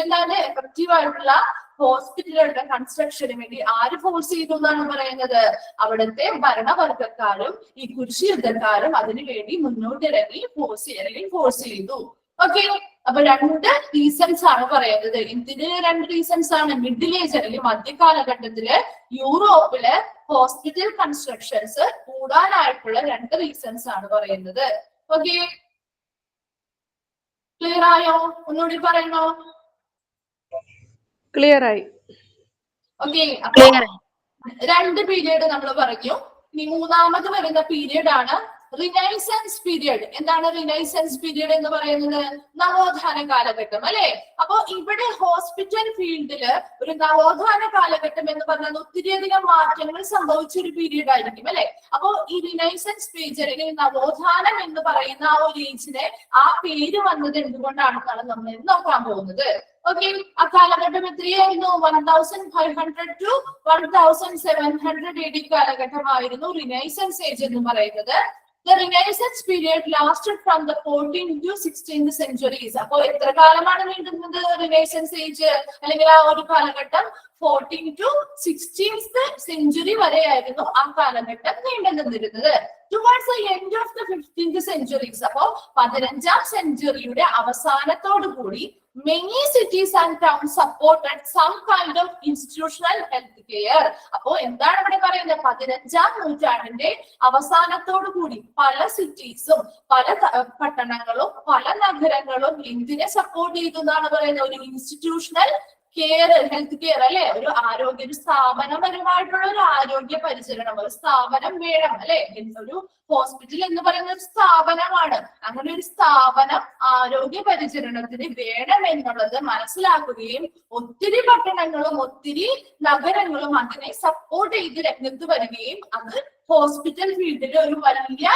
എന്താണ് എഫക്റ്റീവ് ആയിട്ടുള്ള ഹോസ്പിറ്റലുകളുടെ കൺസ്ട്രക്ഷന് വേണ്ടി ആര് ഫോഴ്സ് ചെയ്തു എന്നാണ് പറയുന്നത്? അവിടുത്തെ ഭരണവർഗക്കാരും ഈ കുരിശ് യുദ്ധക്കാരും അതിനു വേണ്ടി മുന്നോട്ടിറങ്ങി ഫോഴ്സ് ചെയ്തു. ഓക്കെ, അപ്പൊ 2 റീസൺസ് ആണ് പറയുന്നത്. ഇതിന് 2 റീസൺസ് ആണ്. മിഡിൽ ഏജ് അല്ലെങ്കിൽ മധ്യകാലഘട്ടത്തില് യൂറോപ്പില് ഹോസ്പിറ്റൽ കൺസ്ട്രക്ഷൻസ് കൂടാനായിട്ടുള്ള 2 റീസൺസ് ആണ് പറയുന്നത്. ഓക്കെ, ക്ലിയർ ആയോ? ഒന്നുകൂടി പറയണോ? ക്ലിയർ ആയി. ഓക്കെ, അപ്പൊ 2 പീരിയഡ് നമ്മൾ പറഞ്ഞു. ഇനി മൂന്നാമത് വരുന്ന പീരിയഡ് ആണ് റിനൈസൻസ് പീരിയഡ്. എന്താണ് റിനൈസൻസ് പീരിയഡ് എന്ന് പറയുന്നത്? നവോത്ഥാന കാലഘട്ടം അല്ലെ. അപ്പൊ ഇവിടെ ഹോസ്പിറ്റൽ ഫീൽഡില് ഒരു നവോത്ഥാന കാലഘട്ടം എന്ന് പറഞ്ഞാൽ ഒത്തിരിയധികം മാറ്റങ്ങൾ സംഭവിച്ച ഒരു പീരീഡ് ആയിരിക്കും അല്ലെ. അപ്പൊ ഈ റിനൈസൻസ് പീരിയഡ് അല്ലെങ്കിൽ നവോത്ഥാനം എന്ന് പറയുന്ന ആ ഒരു ഏജിനെ ആ പേര് വന്നത് എന്തുകൊണ്ടാണെന്നാണ് നമ്മൾ നോക്കാൻ പോകുന്നത്. ഓക്കെ, ആ കാലഘട്ടം എത്രയായിരുന്നു? 1500 to 1700 AD കാലഘട്ടമായിരുന്നു റിനൈസൻസ് ഏജ് എന്ന് പറയുന്നത്. The Renaissance period lasted from the 14th to 16th centuries. അപ്പോ എത്ര കാലമാണ് നീണ്ടുന്നത് റിനൈസൻസ് ഏജ് അല്ലെങ്കിൽ ആ ഒരു കാലഘട്ടം? 14th to 16th century വരെയായിരുന്നു ആ കാലഘട്ടം നീണ്ടു നിന്നിരുന്നത്. Towards the end of the 15th centuries, അപ്പോ 15ാം സെഞ്ചുറിയുടെ അവസാനത്തോടു കൂടി many cities and towns supported some kind of institutional health care. അപ്പോ എന്താണ് ഇവിടെ പറയുന്നത്? 15ാം നൂറ്റാണ്ടിന്റെ അവസാനത്തോടു കൂടി പല സിറ്റീസും പല പട്ടണങ്ങളും പല നഗരങ്ങളും എന്തിനെ സപ്പോർട്ട് ചെയ്തു എന്നാണ് പറയുന്നത്? ഒരു ഇൻസ്റ്റിറ്റ്യൂഷണൽ കെയർ, ഹെൽത്ത് കെയർ അല്ലെ. ഒരു സ്ഥാപനപരമായിട്ടുള്ള ഒരു ആരോഗ്യ പരിചരണം, ഒരു സ്ഥാപനം വേണം അല്ലെ. ഒരു ഹോസ്പിറ്റൽ എന്ന് പറയുന്ന ഒരു സ്ഥാപനമാണ്. അങ്ങനെ ഒരു സ്ഥാപനം ആരോഗ്യ പരിചരണത്തിന് വേണം എന്നുള്ളത് മനസ്സിലാക്കുകയും ഒത്തിരി പട്ടണങ്ങളും ഒത്തിരി നഗരങ്ങളും അതിനെ സപ്പോർട്ട് ചെയ്ത് രംഗത്ത് വരികയും അത് ഹോസ്പിറ്റൽ ഫീൽഡിൽ ഒരു വലിയ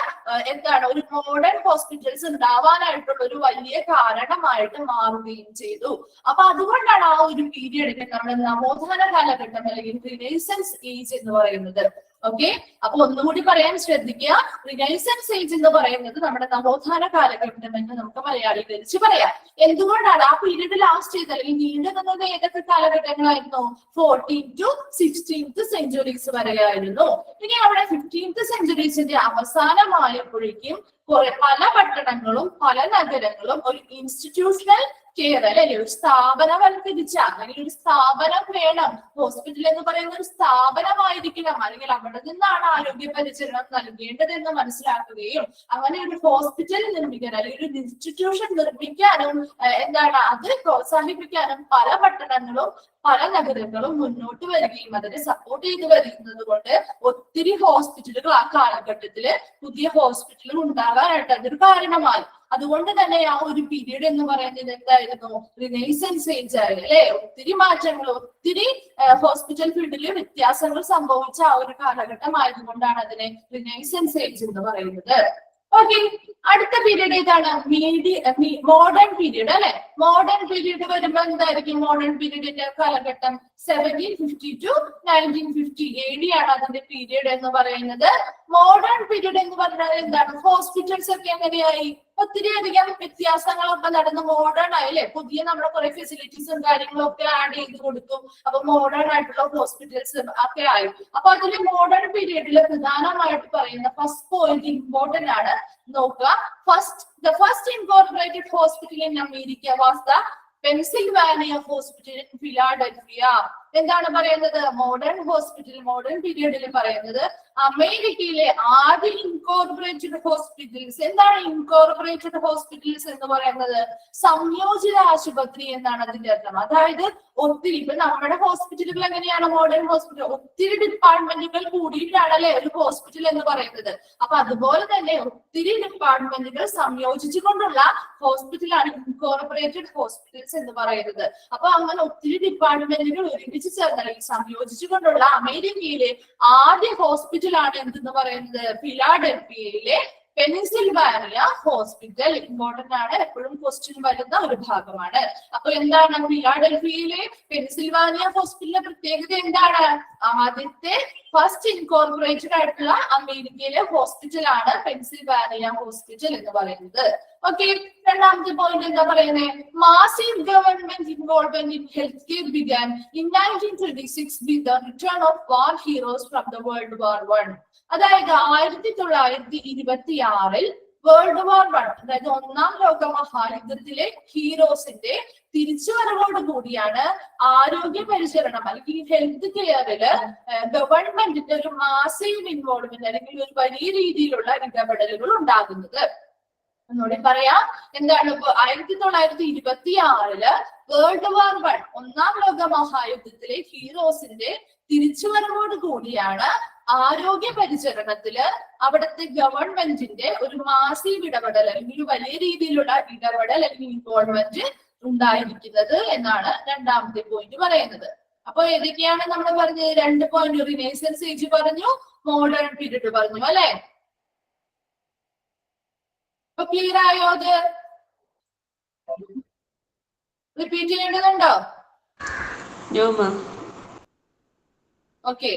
ഒരു മോഡേൺ ഹോസ്പിറ്റൽസ് ഉണ്ടാവാനായിട്ടുള്ള ഒരു വലിയ കാരണമായിട്ട് മാറുകയും ചെയ്തു. അപ്പൊ അതുകൊണ്ടാണ് ആ ഒരു പീരിയഡിനെ നമ്മൾ നവോത്ഥാന കാലഘട്ടം അല്ലെങ്കിൽ റിനൈസൻസ് ഏജ് എന്ന് പറയുന്നത്. ഓക്കെ, അപ്പൊ ഒന്നുകൂടി പറയാൻ ശ്രദ്ധിക്കുക. റിനൈസൻസ് ഏജ് എന്ന് പറയുന്നത് നമ്മുടെ നവോത്ഥാന കാലഘട്ടം എന്ന് നമുക്ക് മലയാളീകരിച്ച് പറയാം. എന്തുകൊണ്ടാണ് ആ പീരീഡ് ലാസ്റ്റ് ചെയ്ത് അല്ലെങ്കിൽ നീണ്ടു നിന്നത് ഏതൊക്കെ കാലഘട്ടങ്ങളായിരുന്നു? 14th to 16th centuries വരെയായിരുന്നു. ഇനി അവിടെ 15th centuries അവസാനമായപ്പോഴേക്കും പല പട്ടണങ്ങളും പല നഗരങ്ങളും ഒരു ഇൻസ്റ്റിറ്റ്യൂഷണൽ കെയർ അല്ലെ, ഒരു സ്ഥാപനവൽക്കരിച്ച അല്ലെങ്കിൽ ഒരു സ്ഥാപനം വേണം. ഹോസ്പിറ്റൽ എന്ന് പറയുന്ന ഒരു സ്ഥാപനമായിരിക്കണം അല്ലെങ്കിൽ അവിടെ നിന്നാണ് ആരോഗ്യ പരിചരണം നൽകേണ്ടതെന്ന് മനസ്സിലാക്കുകയും അങ്ങനെ ഒരു ഹോസ്പിറ്റൽ നിർമ്മിക്കാൻ അല്ലെങ്കിൽ ഒരു ഇൻസ്റ്റിറ്റ്യൂഷൻ നിർമ്മിക്കാനും അത് പ്രോത്സാഹിപ്പിക്കാനും പല പട്ടണങ്ങളും പല നഗരങ്ങളും മുന്നോട്ട് വരികയും അതിനെ സപ്പോർട്ട് ചെയ്ത് വരുന്നത് കൊണ്ട് ഒത്തിരി ഹോസ്പിറ്റലുകൾ ആ കാലഘട്ടത്തില് പുതിയ ഹോസ്പിറ്റലുകൾ ഉണ്ടാകാനായിട്ട് അതൊരു കാരണമായി. അതുകൊണ്ട് തന്നെ ആ ഒരു പീരീഡ് എന്ന് പറയുന്നത് എന്തായിരുന്നു? റിനൈസൻസ് ഏജ് ആയി അല്ലെ. ഒത്തിരി മാറ്റങ്ങൾ, ഒത്തിരി ഹോസ്പിറ്റൽ ഫീൽഡിൽ വ്യത്യാസങ്ങൾ സംഭവിച്ച ആ ഒരു കാലഘട്ടം ആയതുകൊണ്ടാണ് അതിനെ റിനൈസൻസ് ഏജ് എന്ന് പറയുന്നത്. ഓക്കെ, അടുത്ത പീരീഡ് ഏതാണ്? മോഡേൺ പീരീഡ് അല്ലെ. മോഡേൺ പീരീഡ് വരുമ്പോ എന്തായിരിക്കും മോഡേൺ പീരീഡിന്റെ കാലഘട്ടം? 1750 to 1950 AD ആണ് അതിന്റെ പീരീഡ് എന്ന് പറയുന്നത്. മോഡേൺ പീരീഡ് എന്ന് പറഞ്ഞാൽ എന്താണ്? ഹോസ്പിറ്റൽസ് ഒക്കെ എങ്ങനെയായി? ഒത്തിരി അധികം വ്യത്യാസങ്ങളൊക്കെ നടന്ന് മോഡേൺ ആയി അല്ലെ. പുതിയ നമ്മുടെ കുറെ ഫെസിലിറ്റീസും കാര്യങ്ങളും ഒക്കെ ആഡ് ചെയ്ത് കൊടുക്കും. അപ്പൊ മോഡേൺ ആയിട്ടുള്ള ഹോസ്പിറ്റൽസ് ഒക്കെ ആയി. അപ്പൊ അതിൽ മോഡേൺ പീരീഡിൽ പ്രധാനമായിട്ട് പറയുന്ന ഫസ്റ്റ് പോയിന്റ് ഇമ്പോർട്ടന്റ് ആണ്. നോക്കുക, the first incorporated hospital in America was the Pennsylvania Hospital in Philadelphia. എന്താണ് പറയുന്നത്? മോഡേൺ ഹോസ്പിറ്റൽ, മോഡേൺ പീരിയഡിൽ പറയുന്നത് അമേരിക്കയിലെ ആദ്യ ഇൻകോർപ്പറേറ്റഡ് ഹോസ്പിറ്റൽസ്. എന്താണ് ഇൻകോർപ്പറേറ്റഡ് ഹോസ്പിറ്റൽസ് എന്ന് പറയുന്നത്? സംയോജിത ആശുപത്രി എന്നാണ് അതിന്റെ അർത്ഥം. അതായത് ഒത്തിരി, ഇപ്പൊ നമ്മുടെ ഹോസ്പിറ്റലുകൾ എങ്ങനെയാണ്? മോഡേൺ ഹോസ്പിറ്റൽ ഒത്തിരി ഡിപ്പാർട്ട്മെന്റുകൾ കൂടിയിട്ടാണല്ലേ ഒരു ഹോസ്പിറ്റൽ എന്ന് പറയുന്നത്. അപ്പൊ അതുപോലെ തന്നെ ഒത്തിരി ഡിപ്പാർട്ട്മെന്റുകൾ സംയോജിച്ചുകൊണ്ടുള്ള ഹോസ്പിറ്റലാണ് ഇൻകോർപ്പറേറ്റഡ് ഹോസ്പിറ്റൽസ് എന്ന് പറയുന്നത്. അപ്പൊ അങ്ങനെ ഒത്തിരി ഡിപ്പാർട്ട്മെന്റുകൾ ഒരുമിച്ച് ചേർന്ന സംയോജിച്ചുകൊണ്ടുള്ള അമേരിക്കയിലെ ആദ്യ ഹോസ്പിറ്റലാണ് എന്തെന്ന് പറയുന്നത്? ഫിലാഡൽഫിയയിലെ പെനിസിൽവാനിയ ഹോസ്പിറ്റൽ. ഇമ്പോർട്ടന്റ് ആണ്, എപ്പോഴും ക്വസ്റ്റ്യൻ വരുന്ന ഒരു ഭാഗമാണ്. അപ്പൊ എന്താണ് ഫിലാഡൽഫിയയിലെ പെനിസിൽവാനിയ ഹോസ്പിറ്റലിന്റെ പ്രത്യേകത എന്താണ്? ആദ്യത്തെ ഫസ്റ്റ് ഇൻകോർപ്പറേറ്റഡ് ആയിട്ടുള്ള അമേരിക്കയിലെ ഹോസ്പിറ്റലാണ് പെൻസിൽവാനിയ ഹോസ്പിറ്റൽ എന്ന് പറയുന്നത്. ഓക്കെ, രണ്ടാമത്തെ പോയിന്റ് എന്താ പറയുന്നത്? Massive government involvement in health care began in 1926 with the return of war heroes from the World War I. അതായത് 1926 വേൾഡ് വാർ 1, അതായത് ഒന്നാം ലോക മഹായുദ്ധത്തിലെ ഹീറോസിന്റെ തിരിച്ചുവരവോട് കൂടിയാണ് ആരോഗ്യ പരിചരണം അല്ലെങ്കിൽ ഹെൽത്ത് കെയറില് ഗവൺമെന്റിന്റെ ഒരു മാസീവ് ഇൻവോൾവ്മെന്റ് അല്ലെങ്കിൽ ഒരു വലിയ രീതിയിലുള്ള ഇടപെടലുകൾ ഉണ്ടാകുന്നത്. ഒന്നുകൂടി പറയാം, എന്താണ്? 1926 വേൾഡ് വാർ 1, ഒന്നാം ലോക മഹായുദ്ധത്തിലെ ഹീറോസിന്റെ തിരിച്ചുവരവോട് കൂടിയാണ് ആരോഗ്യ പരിചരണത്തില് അവിടുത്തെ ഗവൺമെന്റിന്റെ ഒരു മാസീവ് ഇടപെടൽ അല്ലെങ്കിൽ ഒരു വലിയ രീതിയിലുള്ള ഇടപെടൽ അല്ലെങ്കിൽ ഇൻവോൾവ്മെന്റ് ഉണ്ടായിരിക്കുന്നത് എന്നാണ് രണ്ടാമത്തെ പോയിന്റ് പറയുന്നത്. അപ്പൊ ഏതൊക്കെയാണ് നമ്മൾ പറഞ്ഞത്? 2 പോയിന്റ്, റിനൈസൻസ് ഏജ് പറഞ്ഞു, മോഡേൺ പീരീഡ് പറഞ്ഞു അല്ലെ? അപ്പൊ ക്ലിയർ ആയോ? അത് റിപ്പീറ്റ് ചെയ്യേണ്ടതുണ്ടോ? ഓക്കെ,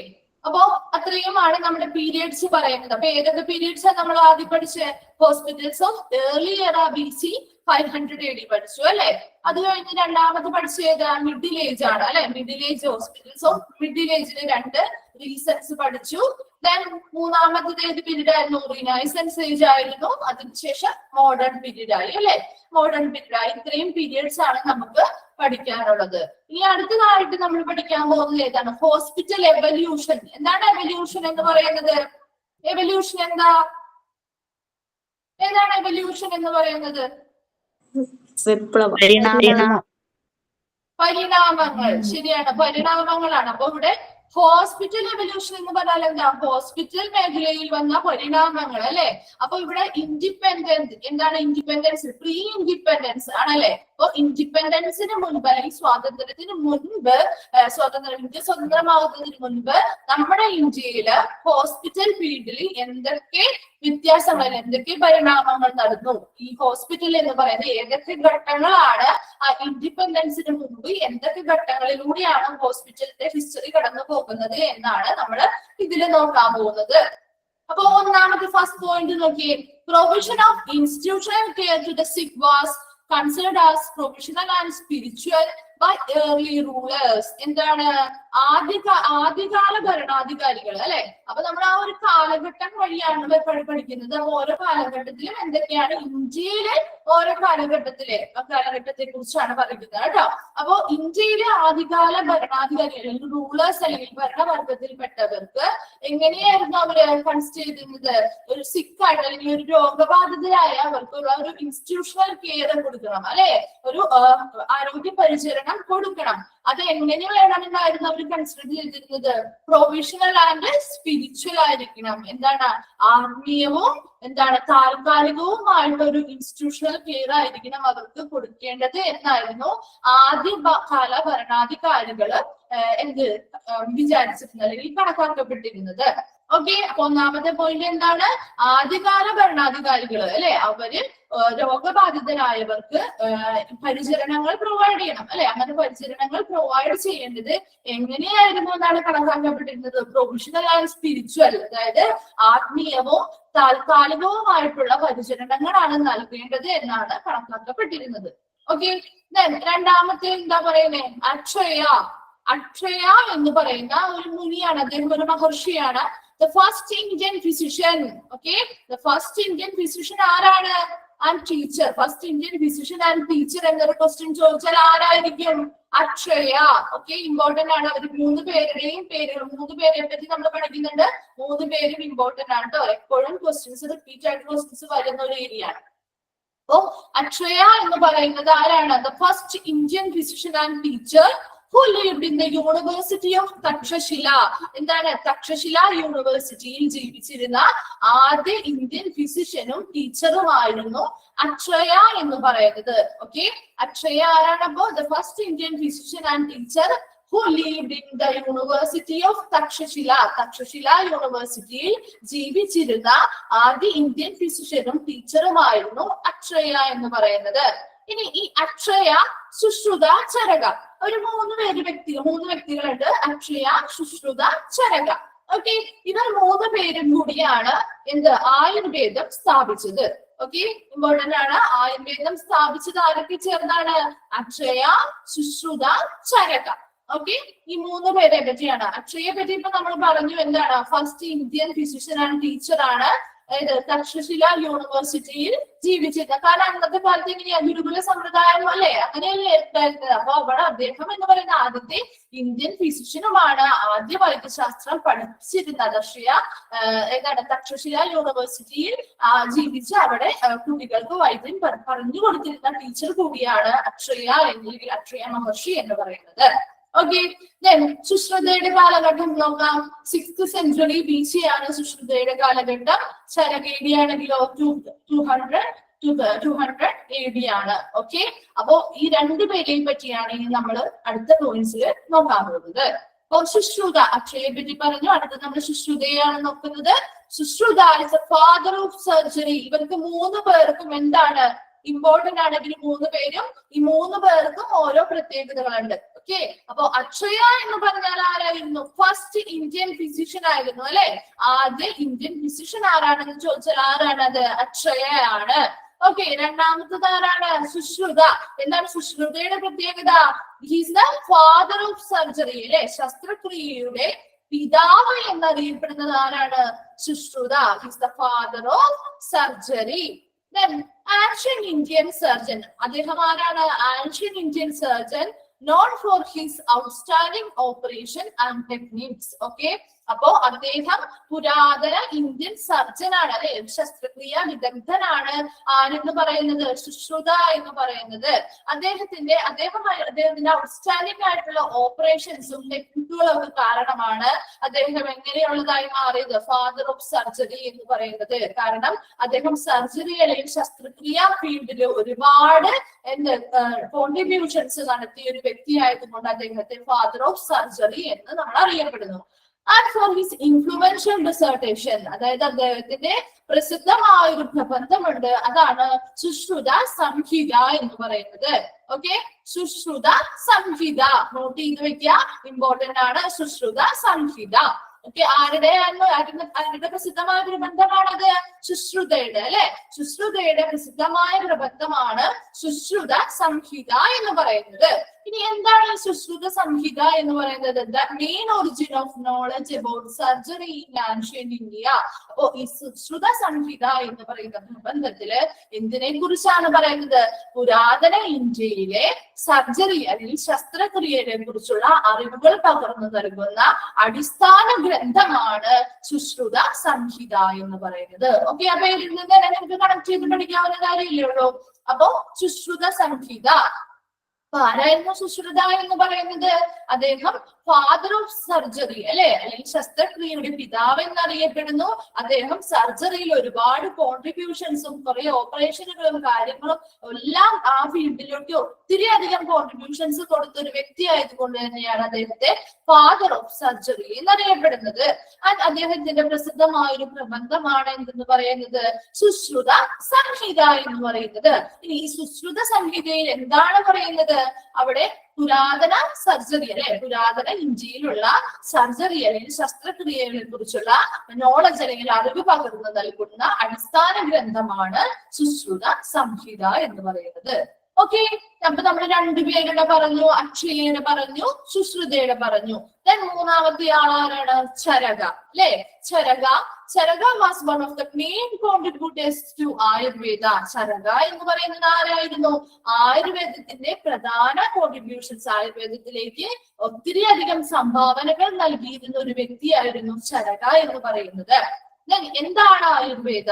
അപ്പോ അത്രയുമാണ് നമ്മുടെ പീരിയഡ്സ് പറയുന്നത്. അപ്പൊ ഏതൊക്കെ പീരിയഡ്സ് നമ്മൾ ആദ്യം പഠിച്ച? ഹോസ്പിറ്റൽസ് ഓഫ് ഏർലി എറ BC 500 AD പഠിച്ചു അല്ലെ? അത് കഴിഞ്ഞ് രണ്ടാമത് പഠിച്ചത് മിഡിൽ ഏജ് ആണ് അല്ലെ? Middle age hospitals of middle ഏജിന് 2 റീസൺസ് പഠിച്ചു. ദെൻ മൂന്നാമത്തത് ഏത് പീരീഡ് ആയിരുന്നു? റിനൈസൻസ് ഏജ് ആയിരുന്നു. അതിനുശേഷം മോഡേൺ പീരീഡ് ആയി അല്ലെ? മോഡേൺ പീരീഡ് ആയി. ഇത്രയും പീരിയഡ്സ് ആണ് നമുക്ക് പഠിക്കാനുള്ളത്. ഇനി അടുത്തതായിട്ട് നമ്മൾ പഠിക്കാൻ പോകുന്നത് ഏതാണ്? Hospital evolution. എന്താണ് എവല്യൂഷൻ എന്ന് പറയുന്നത്? എവല്യൂഷൻ എന്താ? എന്താണ് എവല്യൂഷൻ എന്ന് പറയുന്നത്? പരിണാമങ്ങൾ. ശരിയാണ്, പരിണാമങ്ങളാണ്. അപ്പൊ ഇവിടെ ഹോസ്പിറ്റൽ എവല്യൂഷൻ എന്ന് പറഞ്ഞാൽ എന്താ? ഹോസ്പിറ്റൽ മേഖലയിൽ വന്ന പരിണാമങ്ങൾ അല്ലെ? അപ്പൊ ഇവിടെ ഇൻഡിപെൻഡൻസ് എന്താണ്? ഇൻഡിപെൻഡൻസ്, പ്രീ ഇൻഡിപെൻഡൻസ് ആണല്ലേ? അപ്പൊ ഇൻഡിപെൻഡൻസിന് മുൻപ് അല്ലെങ്കിൽ സ്വാതന്ത്ര്യത്തിന് മുൻപ്, ഇന്ത്യ സ്വതന്ത്രമാകുന്നതിന് മുൻപ് നമ്മുടെ ഇന്ത്യയില് ഹോസ്പിറ്റൽ ഫീൽഡിൽ എന്തൊക്കെ വ്യത്യാസങ്ങൾ, എന്തൊക്കെ പരിണാമങ്ങൾ നടന്നു? ഈ ഹോസ്പിറ്റൽ എന്ന് പറയുന്നത് ഏതൊക്കെ ഘട്ടങ്ങളാണ്? ആ ഇൻഡിപെൻഡൻസിന് മുൻപ് എന്തൊക്കെ ഘട്ടങ്ങളിലൂടെയാണ് ഹോസ്പിറ്റലിന്റെ ഹിസ്റ്ററി കടന്നു പോകുന്നത് എന്നാണ് നമ്മൾ ഇതിൽ നോക്കാൻ പോകുന്നത്. അപ്പൊ ഒന്നാമത്തെ ഫസ്റ്റ് പോയിന്റ് നോക്കിയേ. Provision of institutional care to the sick was considered as professional and spiritual by early rulers. എന്താണ്? ആദ്യകാല ഭരണാധികാരികൾ അല്ലെ? അപ്പൊ നമ്മൾ ആ ഒരു കാലഘട്ടം വഴിയാണ് പഠിക്കുന്നത്. ഓരോ കാലഘട്ടത്തിലും എന്തൊക്കെയാണ് ഇന്ത്യയിലെ ഓരോ കാലഘട്ടത്തെ കുറിച്ചാണ് പറയുന്നത് കേട്ടോ. അപ്പോ ഇന്ത്യയിലെ ആദ്യകാല ഭരണാധികാരികൾ അല്ലെങ്കിൽ റൂളേഴ്സ് അല്ലെങ്കിൽ ഭരണവർഗത്തിൽപ്പെട്ടവർക്ക് എങ്ങനെയായിരുന്നു അവര് കൺസിഡർ ചെയ്തിരുന്നത്? ഒരു സിക്കായിട്ട് അല്ലെങ്കിൽ ഒരു രോഗബാധിതരായ അവർക്കുള്ള ഒരു ഇൻസ്റ്റിറ്റ്യൂഷണൽ കെയർ കൊടുക്കണം അല്ലെ? ഒരു ആരോഗ്യ പരിചരണം കൊടുക്കണം. അത് എങ്ങനെ വേണമെന്നായിരുന്നു അവർ കൺസിഡർ ചെയ്തിരുന്നത്? പ്രൊവിഷണൽ ആൻഡ് സ്പിരിച്വൽ ആയിരിക്കണം. എന്താണ്? ആത്മീയവും താൽക്കാലികവുമായിട്ടുള്ള ഒരു ഇൻസ്റ്റിറ്റ്യൂഷണൽ കെയർ ആയിരിക്കണം അവർക്ക് കൊടുക്കേണ്ടത് എന്നായിരുന്നു ആദ്യകാല ഭരണാധികാരികള് വിചാരിച്ചിരുന്നത് അല്ലെങ്കിൽ കണക്കാക്കപ്പെട്ടിരുന്നത്. ഓക്കെ, അപ്പൊ ഒന്നാമത്തെ പോയിന്റ് എന്താണ്? ആദ്യകാല ഭരണാധികാരികൾ അല്ലെ? അവര് രോഗബാധിതരായവർക്ക് പരിചരണങ്ങൾ പ്രൊവൈഡ് ചെയ്യണം അല്ലെ? അങ്ങനെ പരിചരണങ്ങൾ പ്രൊവൈഡ് ചെയ്യേണ്ടത് എങ്ങനെയായിരുന്നു എന്നാണ് കണക്കാക്കപ്പെട്ടിരുന്നത്? പ്രൊഫഷണൽ ആൻഡ് സ്പിരിച്വൽ, അതായത് ആത്മീയവും താൽക്കാലികവുമായിട്ടുള്ള പരിചരണങ്ങളാണ് നൽകേണ്ടത് എന്നാണ് കണക്കാക്കപ്പെട്ടിരുന്നത്. ഓക്കെ, രണ്ടാമത്തെ എന്താ പറയുന്നത്? അക്ഷയ എന്ന് പറയുന്ന ഒരു മുനിയാണ്. അദ്ദേഹം ഒരു മഹർഷിയാണ്. The first Indian physician. Okay, the first Indian physician ആരാണ്? And teacher, first Indian physician and teacher എന്നൊരു ക്വസ്റ്റ്യൻ ചോദിച്ചാൽ ആരായിരിക്കും? അക്ഷയ. ഓക്കെ, ഇമ്പോർട്ടന്റ് ആണ്. അവർ 3 പേരുടെയും പേരുകൾ, 3 പേരെ പറ്റി നമ്മൾ പഠിക്കുന്നുണ്ട്. 3 പേരും ഇമ്പോർട്ടന്റ് ആണ് കേട്ടോ. എപ്പോഴും ക്വസ്റ്റ്യൻസ് റിപ്പീറ്റ് ആയിട്ട് ക്വസ്റ്റ്യൻസ് വരുന്ന ഒരു ഏരിയ ആണ്. അപ്പോ അക്ഷയ എന്ന് പറയുന്നത് ആരാണ്? The first Indian physician and teacher who lived in the University of Takshashila. എന്താണ്? തക്ഷശില യൂണിവേഴ്സിറ്റിയിൽ ജീവിച്ചിരുന്ന ആദ്യ ഇന്ത്യൻ ഫിസിഷ്യനും ടീച്ചറുമായിരുന്നു അക്ഷയ എന്ന് പറയുന്നത്. ഓക്കെ, അക്ഷയ ആരാണ്? അപ്പോ the first Indian physician and teacher who lived in the University of Takshashila. Takshashila യൂണിവേഴ്സിറ്റിയിൽ ജീവിച്ചിരുന്ന ആദ്യ ഇന്ത്യൻ ഫിസിഷ്യനും ടീച്ചറുമായിരുന്നു അക്ഷയ എന്ന് പറയുന്നത്. ഇനി ഈ അക്ഷയ, സുശ്രുത, ചരക, ഒരു 3 വ്യക്തികളുണ്ട്. അക്ഷയ, സുശ്രുത, ചരക. ഓക്കെ, ഇവർ 3 പേരും കൂടിയാണ് എന്ത്? ആയുർവേദം സ്ഥാപിച്ചത്. ഓക്കെ, ഇമ്പോർട്ടന്റ് ആണ്. ആയുർവേദം സ്ഥാപിച്ചത് ആരൊക്കെ ചേർന്നാണ്? അക്ഷയ, സുശ്രുത, ചരക. ഓക്കെ, ഈ 3 പേരെ പറ്റിയാണ്. അക്ഷയെ പറ്റി ഇപ്പൊ നമ്മൾ പറഞ്ഞു. എന്താണ്? First Indian physician and teacher ആണ്. തക്ഷശില യൂണിവേഴ്സിറ്റിയിൽ ജീവിച്ചിരുന്ന. കാരണം അന്നത്തെ കാലത്ത് എങ്ങനെയാ? ഗുരുകുല സമ്പ്രദായം അല്ലെ? അങ്ങനെയല്ലേ ഉണ്ടായിരുന്നത്. അപ്പൊ അവിടെ അദ്ദേഹം എന്ന് പറയുന്ന ആദ്യത്തെ ഇന്ത്യൻ ഫിസിഷ്യനുമാണ്. ആദ്യ വൈദ്യശാസ്ത്രം പഠിച്ചിരുന്നത് അക്ഷയ തക്ഷശില യൂണിവേഴ്സിറ്റിയിൽ ജീവിച്ച് അവിടെ കുട്ടികൾക്ക് വൈദ്യം പറഞ്ഞു കൊടുത്തിരുന്ന ടീച്ചർ കൂടിയാണ് അക്ഷയ അല്ലെങ്കിൽ അക്ഷയ മഹർഷി എന്ന് പറയുന്നത്. ഓക്കെ, സുശ്രുതയുടെ കാലഘട്ടം നോക്കാം. 6th century BC ആണ് സുശ്രുതയുടെ കാലഘട്ടം. ചരകയുടെ ആണെങ്കിലോ 200 AD ആണ്. ഓക്കെ, അപ്പോ ഈ 2 പേരെയും പറ്റിയാണ് ഇനി നമ്മൾ അടുത്ത പോയിന്റ്സിൽ നോക്കാൻ പോകുന്നത്. അപ്പൊ സുശ്രുത, അക്ഷയെ പറ്റി പറഞ്ഞു. അടുത്തത് നമ്മൾ സുശ്രുതയാണ് നോക്കുന്നത്. Sushruta is A father of surgery. ഇവർക്ക് 3 പേർക്കും എന്താണ് ഇമ്പോർട്ടന്റ് ആണെങ്കിൽ 3 പേരും, ഈ 3 പേർക്കും ഓരോ പ്രത്യേകതകളുണ്ട്. ഓക്കെ, അപ്പൊ അക്ഷയ എന്ന് പറഞ്ഞാൽ ആരായിരുന്നു? ഫസ്റ്റ് ഇന്ത്യൻ ഫിസിഷ്യൻ ആയിരുന്നു അല്ലെ? ആദ്യ ഇന്ത്യൻ ഫിസിഷ്യൻ ആരാണെന്ന് ചോദിച്ചാൽ ആരാണത്? അക്ഷയയാണ്. ഓക്കെ, രണ്ടാമത്തത് ആരാണ്? സുശ്രുത. എന്താണ് സുശ്രുതയുടെ പ്രത്യേകത? He's the father of surgery അല്ലെ? ശസ്ത്രക്രിയയുടെ പിതാവ് എന്നറിയപ്പെടുന്നത് ആരാണ്? Sushruta. He's the father of surgery. Then ancient Indian surgeon. അദ്ദേഹം ആരാണ്? ancient Indian surgeon known for his outstanding operation and techniques. Okay, അപ്പോ അദ്ദേഹം പുരാതന ഇന്ത്യൻ സർജൻ ആണ് അല്ലെ? ശസ്ത്രക്രിയ വിദഗ്ധനാണ്. ആരെന്ന് പറയുന്നത്? സുശ്രുത എന്ന് പറയുന്നത്. അദ്ദേഹത്തിന്റെ ഔട്ട്സ്റ്റാൻഡിംഗ് ആയിട്ടുള്ള ഓപ്പറേഷൻസും ടെക്നിക്കുകളും ഒക്കെ കാരണമാണ് അദ്ദേഹം എങ്ങനെയുള്ളതായി മാറിയത്? ഫാദർ ഓഫ് സർജറി എന്ന് പറയുന്നത്. കാരണം അദ്ദേഹം സർജറി അല്ലെങ്കിൽ ശസ്ത്രക്രിയ ഫീൽഡിൽ ഒരുപാട് കോൺട്രിബ്യൂഷൻസ് നടത്തിയ ഒരു വ്യക്തിയായതുകൊണ്ട് അദ്ദേഹത്തെ ഫാദർ ഓഫ് സർജറി എന്ന് നമ്മൾ അറിയപ്പെടുന്നു. And for his influential dissertation, അതായത് അദ്ദേഹത്തിന്റെ പ്രസിദ്ധമായ ഒരു പ്രബന്ധമുണ്ട്. അതാണ് സുശ്രുത സംഹിത എന്ന് പറയുന്നത്. ഓക്കെ, സുശ്രുത സംഹിത നോട്ട് ചെയ്ത് വെക്കുക, ഇമ്പോർട്ടന്റ് ആണ്. സുശ്രുത സംഹിത. ഓക്കെ, ആരുടെ പ്രസിദ്ധമായ പ്രബന്ധമാണത്? സുശ്രുതയുടെ അല്ലെ? സുശ്രുതയുടെ പ്രസിദ്ധമായ പ്രബന്ധമാണ് സുശ്രുത സംഹിത എന്ന് പറയുന്നത്. ഇനി എന്താണ് സുശ്രുത സംഹിത എന്ന് പറയുന്നത്? The main origin of knowledge about surgery in ancient India. അപ്പോ ഈ സുശ്രുത സംഹിത എന്ന് പറയുന്ന പ്രബന്ധത്തില് എന്തിനെ കുറിച്ചാണ് പറയുന്നത്? പുരാതന ഇന്ത്യയിലെ സർജറി അല്ലെങ്കിൽ ശസ്ത്രക്രിയയെ കുറിച്ചുള്ള അറിവുകൾ പകർന്നു നൽകുന്ന അടിസ്ഥാന ഗ്രന്ഥമാണ് സുശ്രുത സംഹിത എന്ന് പറയുന്നത്. ഓക്കെ, അപ്പൊ ഇതിൽ നിന്ന് നമുക്ക് കണക്ട് ചെയ്ത് പഠിക്കാവുന്ന കാര്യമില്ലേ ഉള്ളൂ. അപ്പോ സുശ്രുത സംഹിത ആരായിരുന്നു? സുശ്രുത എന്ന് പറയുന്നത് അദ്ദേഹം ഫാദർ ഓഫ് സർജറി അല്ലെ? അല്ലെങ്കിൽ ശസ്ത്രക്രിയയുടെ പിതാവ് എന്നറിയപ്പെടുന്നു. അദ്ദേഹം സർജറിയിൽ ഒരുപാട് കോൺട്രിബ്യൂഷൻസും കുറെ ഓപ്പറേഷനുകളും കാര്യങ്ങളും എല്ലാം ആ ഫീൽഡിലേക്ക് ഒത്തിരി അധികം കോൺട്രിബ്യൂഷൻസ് കൊടുത്തൊരു വ്യക്തി ആയതുകൊണ്ട് തന്നെയാണ് അദ്ദേഹത്തെ ഫാദർ ഓഫ് സർജറി എന്നറിയപ്പെടുന്നത്. അദ്ദേഹത്തിന്റെ പ്രസിദ്ധമായ ഒരു പ്രബന്ധമാണ് എന്തെന്ന് പറയുന്നത്? സുശ്രുത സംഹിത എന്ന് പറയുന്നത്. ഇനി ഈ സുശ്രുത സംഹിതയിൽ എന്താണ് പറയുന്നത്? അവിടെ പുരാതന സർജറി അല്ലെ? പുരാതന ഇന്ത്യയിലുള്ള സർജറി അല്ലെങ്കിൽ ശസ്ത്രക്രിയകളെ കുറിച്ചുള്ള നോളജ് അല്ലെങ്കിൽ അറിവ് പകർന്നു നൽകുന്ന അടിസ്ഥാന ഗ്രന്ഥമാണ് സുശ്രുത സംഹിത എന്ന് പറയുന്നത്. ഓക്കെ, അപ്പൊ നമ്മൾ രണ്ടുപേരുടെ പറഞ്ഞു, അക്ഷയയുടെ പറഞ്ഞു, സുശ്രുതയുടെ പറഞ്ഞു. ദെൻ മൂന്നാമത്തെ ആളാരാണ്? ചരക അല്ലെ? Charaka was one of the main contributors to Ayurveda. Charaka എന്ന് പറയുന്നത് ആരായിരുന്നു? ആയുർവേദത്തിന്റെ പ്രധാന കോൺട്രിബ്യൂഷൻസ്, ആയുർവേദത്തിലേക്ക് ഒത്തിരി അധികം സംഭാവനകൾ നൽകിയിരുന്ന ഒരു വ്യക്തിയായിരുന്നു ചരക എന്ന് പറയുന്നത്. Then എന്താണ് Ayurveda?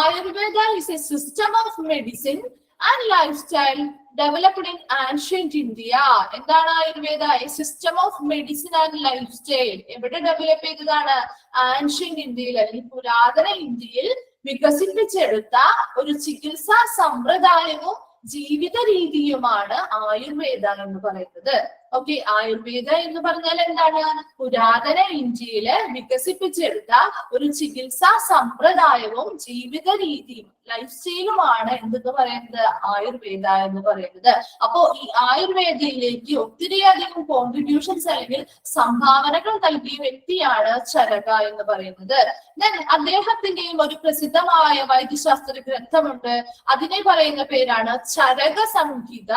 Ayurveda is a system of medicine and lifestyle developed in ancient India. എന്താണ് Ayurveda? A system of medicine and lifestyle. എവിടെ ഡെവലപ്പ് ചെയ്തതാണ്? ആൻഷ്യന്റ് ഇന്ത്യയിൽ അല്ലെങ്കിൽ പുരാതന ഇന്ത്യയിൽ വികസിപ്പിച്ചെടുത്ത ഒരു ചികിത്സാ സമ്പ്രദായവും ജീവിത രീതിയുമാണ് ആയുർവേദ എന്ന് പറയുന്നത്. ഓക്കെ, ആയുർവേദ എന്ന് പറഞ്ഞാൽ എന്താണ്? പുരാതന ഇന്ത്യയില് വികസിപ്പിച്ചെടുത്ത ഒരു ചികിത്സാ സമ്പ്രദായവും ജീവിത രീതിയും ലൈഫ് സ്റ്റൈലുമാണ് എന്തെന്ന് പറയുന്നത്? ആയുർവേദ എന്ന് പറയുന്നത്. അപ്പോ ഈ ആയുർവേദയിലേക്ക് ഒത്തിരിയധികം കോൺട്രിബ്യൂഷൻസ് അല്ലെങ്കിൽ സംഭാവനകൾ നൽകിയ വ്യക്തിയാണ് ചരക എന്ന് പറയുന്നത്. ദെൻ അദ്ദേഹത്തിന്റെയും ഒരു പ്രസിദ്ധമായ വൈദ്യശാസ്ത്ര ഗ്രന്ഥമുണ്ട്. അതിനെ പറയുന്ന പേരാണ് ചരക സംഹിത.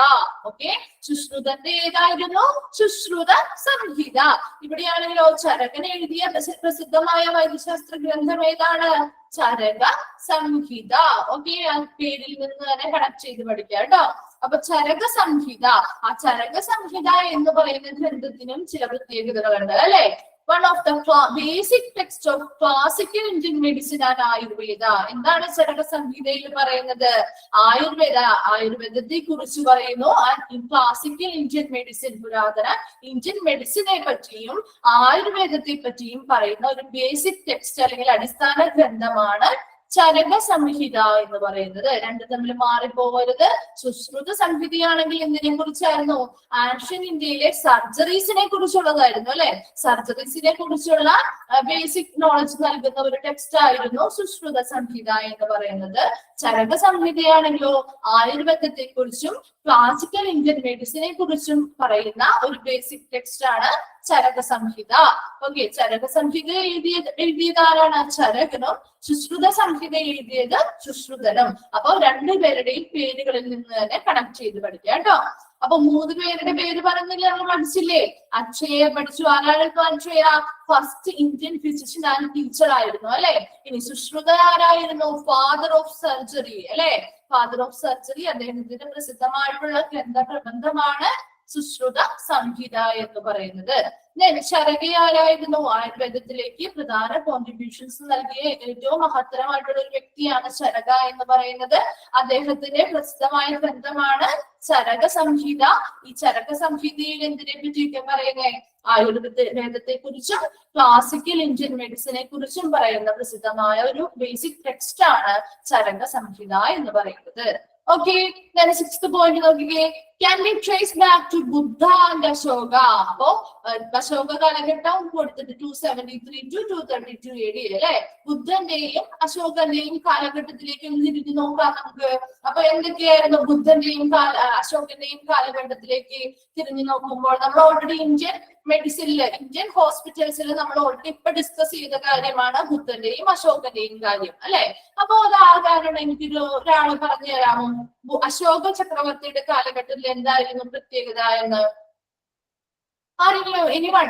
ഓക്കെ, സുശ്രുതന്റെ ഏതായിരുന്നു? സുശ്രുത സംഹിത. ഇവിടെയാണെങ്കിലോ ചരകൻ എഴുതിയ പ്രസിദ്ധമായ വൈദ്യശാസ്ത്ര ഗ്രന്ഥം ഏതാണ്? ചരക സംഹിത. ഓക്കെ, ആ പേരിൽ നിന്ന് തന്നെ കണക്ട് ചെയ്ത് പഠിക്കാം കേട്ടോ. അപ്പൊ ചരക സംഹിത, ആ ചരക സംഹിത എന്ന് പറയുന്ന ഗ്രന്ഥത്തിനും ചില പ്രത്യേകതകളുണ്ട് അല്ലെ? One of the basic text of classical Indian medicine and Ayurveda. എന്താണ് ചരക സംഹിതയിൽ പറയുന്നത്? ആയുർവേദത്തെ കുറിച്ച് പറയുന്നു. ക്ലാസിക്കൽ ഇന്ത്യൻ മെഡിസിൻ, പുരാതന ഇന്ത്യൻ മെഡിസിനെ പറ്റിയും ആയുർവേദത്തെ പറ്റിയും പറയുന്ന ഒരു ബേസിക് ടെക്സ്റ്റ് അല്ലെങ്കിൽ അടിസ്ഥാന ഗ്രന്ഥമാണ് ചരക സംഹിത എന്ന് പറയുന്നത്. രണ്ടും തമ്മിൽ മാറിപ്പോകരുത്. സുശ്രുത സംഹിതയാണെങ്കിൽ എന്തിനെ കുറിച്ചായിരുന്നു? ആൻഷ്യൻ ഇന്ത്യയിലെ സർജറീസിനെ കുറിച്ചുള്ളതായിരുന്നു അല്ലെ? സർജറീസിനെ കുറിച്ചുള്ള ബേസിക് നോളജ് നൽകുന്ന ഒരു ടെക്സ്റ്റ് ആയിരുന്നു സുശ്രുത സംഹിത എന്ന് പറയുന്നത്. ചരക സംഹിതയാണെങ്കിലോ ആയുർവേദത്തെ കുറിച്ചും ക്ലാസിക്കൽ ഇന്ത്യൻ മെഡിസിനെ കുറിച്ചും പറയുന്ന ഒരു ബേസിക് ടെക്സ്റ്റ് ആണ് ചരക സംഹിത. ഓക്കെ, ചരക സംഹിത എഴുതിയത് ആരാണ്? ചരകനും. സുശ്രുത സംഹിത എഴുതിയത് സുശ്രുതനും. അപ്പൊ രണ്ടുപേരുടെയും പേരുകളിൽ നിന്ന് തന്നെ കണക്ട് ചെയ്ത് പഠിക്കാം കേട്ടോ. അപ്പൊ 3 പേരുടെ പേര് പറഞ്ഞില്ല, നമ്മൾ പഠിച്ചില്ലേ? അക്ഷയ പഠിച്ചു. ആരായിരുന്നു Akshaya? First Indian physician and teacher ആയിരുന്നു അല്ലെ? ഇനി സുശ്രുത ആരായിരുന്നു? ഫാദർ ഓഫ് സർജറി അല്ലെ? Father of surgery. അദ്ദേഹത്തിന്റെ പ്രസിദ്ധമായിട്ടുള്ള ഗ്രന്ഥപ്രബന്ധമാണ് സുശ്രുത സംഹിത എന്ന് പറയുന്നത്. ചരകയാരായിരുന്നു? ആയുർവേദത്തിലേക്ക് പ്രധാന കോൺട്രിബ്യൂഷൻസ് നൽകിയ ഏറ്റവും മഹത്തരമായിട്ടുള്ള ഒരു വ്യക്തിയാണ് ചരക എന്ന് പറയുന്നത്. അദ്ദേഹത്തിന്റെ പ്രസിദ്ധമായ ഗ്രന്ഥമാണ് ചരക സംഹിത. ഈ ചരക സംഹിതയിൽ എന്തിനെ പറ്റിയൊക്കെ പറയുന്നേ? ആയുർവേദത്തെ കുറിച്ചും ക്ലാസിക്കൽ ഇന്ത്യൻ മെഡിസിനെ കുറിച്ചും പറയുന്ന പ്രസിദ്ധമായ ഒരു ബേസിക് ടെക്സ്റ്റ് ആണ് ചരക സംഹിത എന്ന് പറയുന്നത്. ഓക്കെ, സിക്സ്ത് പോയിന്റ് നോക്കിക്കേ. Can be traced back to Buddha and Ashoka. അപ്പോ അശോക കാലഘട്ടം കൊടുത്തിട്ട് 273 to 232 AD അല്ലെ? ബുദ്ധന്റെയും അശോകന്റെയും കാലഘട്ടത്തിലേക്ക് തിരിഞ്ഞു നോക്കാം നമുക്ക്. അപ്പൊ എന്തൊക്കെയായിരുന്നു ബുദ്ധന്റെയും അശോകന്റെയും കാലഘട്ടത്തിലേക്ക് തിരിഞ്ഞു നോക്കുമ്പോൾ? നമ്മൾ ഓൾറെഡി ഇന്ത്യൻ മെഡിസിനില്, ഇന്ത്യൻ ഹോസ്പിറ്റൽസിൽ നമ്മൾ ഓൾറെഡി ഇപ്പൊ ഡിസ്കസ് ചെയ്ത കാര്യമാണ് ബുദ്ധന്റെയും അശോകന്റെയും കാര്യം അല്ലെ? അപ്പൊ അതാകാരണം എനിക്കൊരു ഒരാള് പറഞ്ഞു തരാമോ? അശോക ചക്രവർത്തിയുടെ കാലഘട്ടത്തിൽ എന്തായിരുന്നു പ്രത്യേകത എന്ന്? ആരെങ്കിലും എനിവൺ?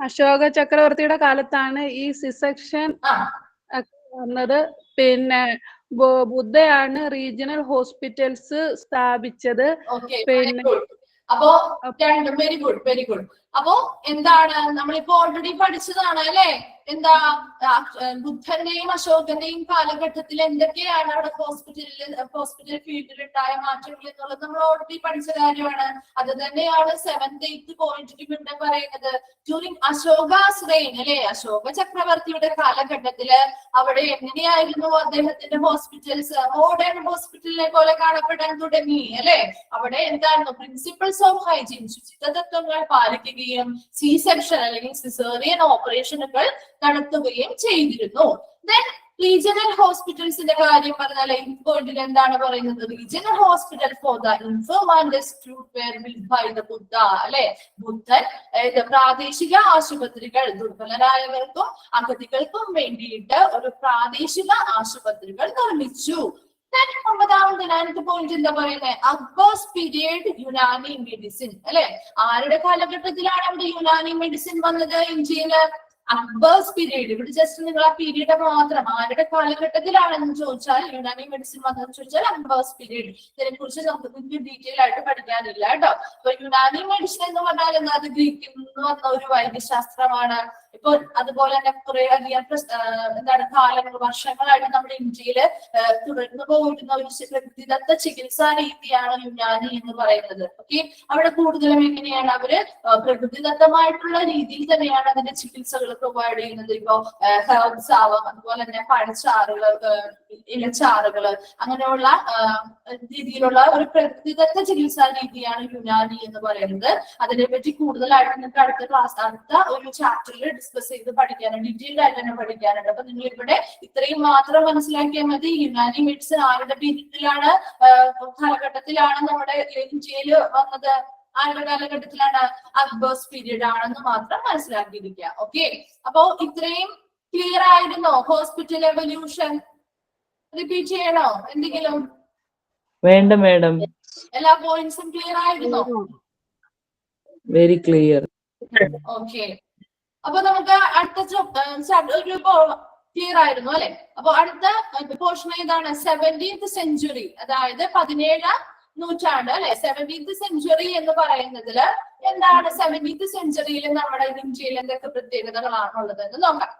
അശോക ചക്രവർത്തിയുടെ കാലത്താണ് ഈ സിസെക്ഷൻ വന്നത്. പിന്നെ ബുദ്ധയാണ് റീജിയണൽ ഹോസ്പിറ്റൽസ് സ്ഥാപിച്ചത്. പിന്നെ അപ്പോ വെരി ഗുഡ്, വെരി ഗുഡ്. അപ്പോ എന്താണ് നമ്മളിപ്പോ ഓൾറെഡി പഠിച്ചതാണ് അല്ലെ? എന്താ ബുദ്ധന്റെയും അശോകന്റെയും കാലഘട്ടത്തിൽ എന്തൊക്കെയാണ് അവിടെ ഹോസ്പിറ്റൽ ഫീൽഡിൽ ഉണ്ടായ മാറ്റങ്ങൾ എന്നുള്ളത് നമ്മൾ ഓൾറെഡി പഠിച്ച കാര്യമാണ്. അത് തന്നെയാണ് 7th 8th പോയിന്റിൽ ഇവിടെ പറയുന്നത്. ഡ്യൂറിങ് അശോകാസ് റെയിൻ അല്ലെ? അശോക ചക്രവർത്തിയുടെ കാലഘട്ടത്തില് അവിടെ എങ്ങനെയായിരുന്നു അദ്ദേഹത്തിന്റെ ഹോസ്പിറ്റൽസ്? മോഡേൺ ഹോസ്പിറ്റലിനെ പോലെ കാണപ്പെടാൻ തുടങ്ങി അല്ലെ? അവിടെ എന്തായിരുന്നു? പ്രിൻസിപ്പിൾസ് ഓഫ് ഹൈജീൻ, ശുചിത്വ തത്വങ്ങൾ പാലിക്കുകയും സി സെക്ഷൻ അല്ലെങ്കിൽ സിസേറിയൻ ഓപ്പറേഷനുകൾ നടത്തുകയും ചെയ്തിരുന്നു. ദെൻ റീജിയണൽ ഹോസ്പിറ്റൽസിന്റെ കാര്യം പറഞ്ഞാൽ ഈ പോയിന്റിൽ എന്താണ് പറയുന്നത്? Regional hospital for the infirm and destitute were build by the Buddha, അല്ലെ? ബുദ്ധൻ പ്രാദേശിക ആശുപത്രികൾ ദുർബലരായവർക്കും അഗതികൾക്കും വേണ്ടിയിട്ട് ഒരു പ്രാദേശിക ആശുപത്രികൾ നിർമ്മിച്ചു. ഒമ്പതാമത് 9th പോയിന്റ് എന്താ പറയുന്നത്? അക്ബേഴ്സ് പീരിയഡ് യുനാനി മെഡിസിൻ, അല്ലെ? ആരുടെ കാലഘട്ടത്തിലാണ് അവിടെ യുനാനി മെഡിസിൻ വന്നത് ഇന്ത്യയില്? അക്ബേഴ്സ് പീരീഡ്. ഇവിടെ ജസ്റ്റ് നിങ്ങൾ ആ പീരീഡ് മാത്രം ആരുടെ കാലഘട്ടത്തിലാണെന്ന് ചോദിച്ചാൽ, യുനാനി മെഡിസിൻ വന്നതെന്ന് ചോദിച്ചാൽ അക്ബേഴ്സ് പീരീഡ്. ഇതിനെ കുറിച്ച് നമുക്ക് ഡീറ്റെയിൽ ആയിട്ട് പഠിക്കാനില്ല കേട്ടോ. അപ്പൊ യുനാനി മെഡിസിൻ എന്ന് പറഞ്ഞാൽ എന്താ? അത് ഗ്രീക്കിൽ നിന്ന് വന്ന ഒരു വൈദ്യശാസ്ത്രമാണ്. ഇപ്പൊ അതുപോലെ തന്നെ കുറെ അധികം എന്താണ് കാലങ്ങൾ വർഷങ്ങളായിട്ട് നമ്മുടെ ഇന്ത്യയില് തുടർന്നു പോകുന്ന ഒരു പ്രകൃതിദത്ത ചികിത്സാ രീതിയാണ് യുനാനി എന്ന് പറയുന്നത്. ഓക്കെ, അവിടെ കൂടുതലും എങ്ങനെയാണ് അവര് പ്രകൃതിദത്തമായിട്ടുള്ള രീതിയിൽ തന്നെയാണ് അതിന്റെ ചികിത്സകൾ പ്രൊവൈഡ് ചെയ്യുന്നത്. ഇപ്പോ ഹെർബ്സ് ആവാം, അതുപോലെ തന്നെ പഴച്ചാറുകൾ, ഇലച്ചാറുകള്, അങ്ങനെയുള്ള രീതിയിലുള്ള ഒരു പ്രകൃതിദത്ത ചികിത്സാ രീതിയാണ് യുനാനി എന്ന് പറയുന്നത്. അതിനെപ്പറ്റി കൂടുതലായിട്ട് നിങ്ങൾക്ക് അടുത്ത ഒരു ചാപ്റ്ററിൽ ഡിസ്കസ് ചെയ്ത് പഠിക്കാനുണ്ട്, ഡീറ്റെയിൽഡ് ആയിട്ട് തന്നെ പഠിക്കാനുണ്ട്. അപ്പൊ നിങ്ങൾ ഇവിടെ ഇത്രയും മാത്രം മനസ്സിലാക്കിയാൽ മതി. യുനാനി മെഡിസിൻ ആരുടെ പീരീഡിലാണ്, കാലഘട്ടത്തിലാണ് നമ്മുടെ ഇന്ത്യയിൽ വന്നത്? ആരുടെ കാലഘട്ടത്തിലാണ്? അക്ബേഴ്സ് പീരീഡ് ആണെന്ന് മാത്രം മനസ്സിലാക്കിയിരിക്കുക. ഓക്കെ, അപ്പോ ഇത്രയും ക്ലിയർ ആയിരുന്നോ? ഹോസ്പിറ്റൽ എവല്യൂഷൻ റിപ്പീറ്റ് ചെയ്യണോ എന്തെങ്കിലും? വേണ്ട മാഡം, എല്ലാ പോയിന്റ്സും ക്ലിയർ ആയിരുന്നോ? Very clear. ഓക്കെ, അപ്പൊ നമുക്ക് അടുത്ത ഒരു ക്ലിയർ ആയിരുന്നു അല്ലെ? അപ്പൊ അടുത്ത പോർഷൻ ഏതാണ്? 17th സെഞ്ചുറി, അതായത് 17ാം നൂറ്റാണ്ട് അല്ലെ? 17th സെഞ്ചുറി എന്ന് പറയുന്നതില് എന്താണ് 17th സെഞ്ചുറിയിൽ നമ്മുടെ ഇന്ത്യയിൽ എന്തൊക്കെ പ്രത്യേകതകളാണുള്ളത് എന്ന് നോക്കാം.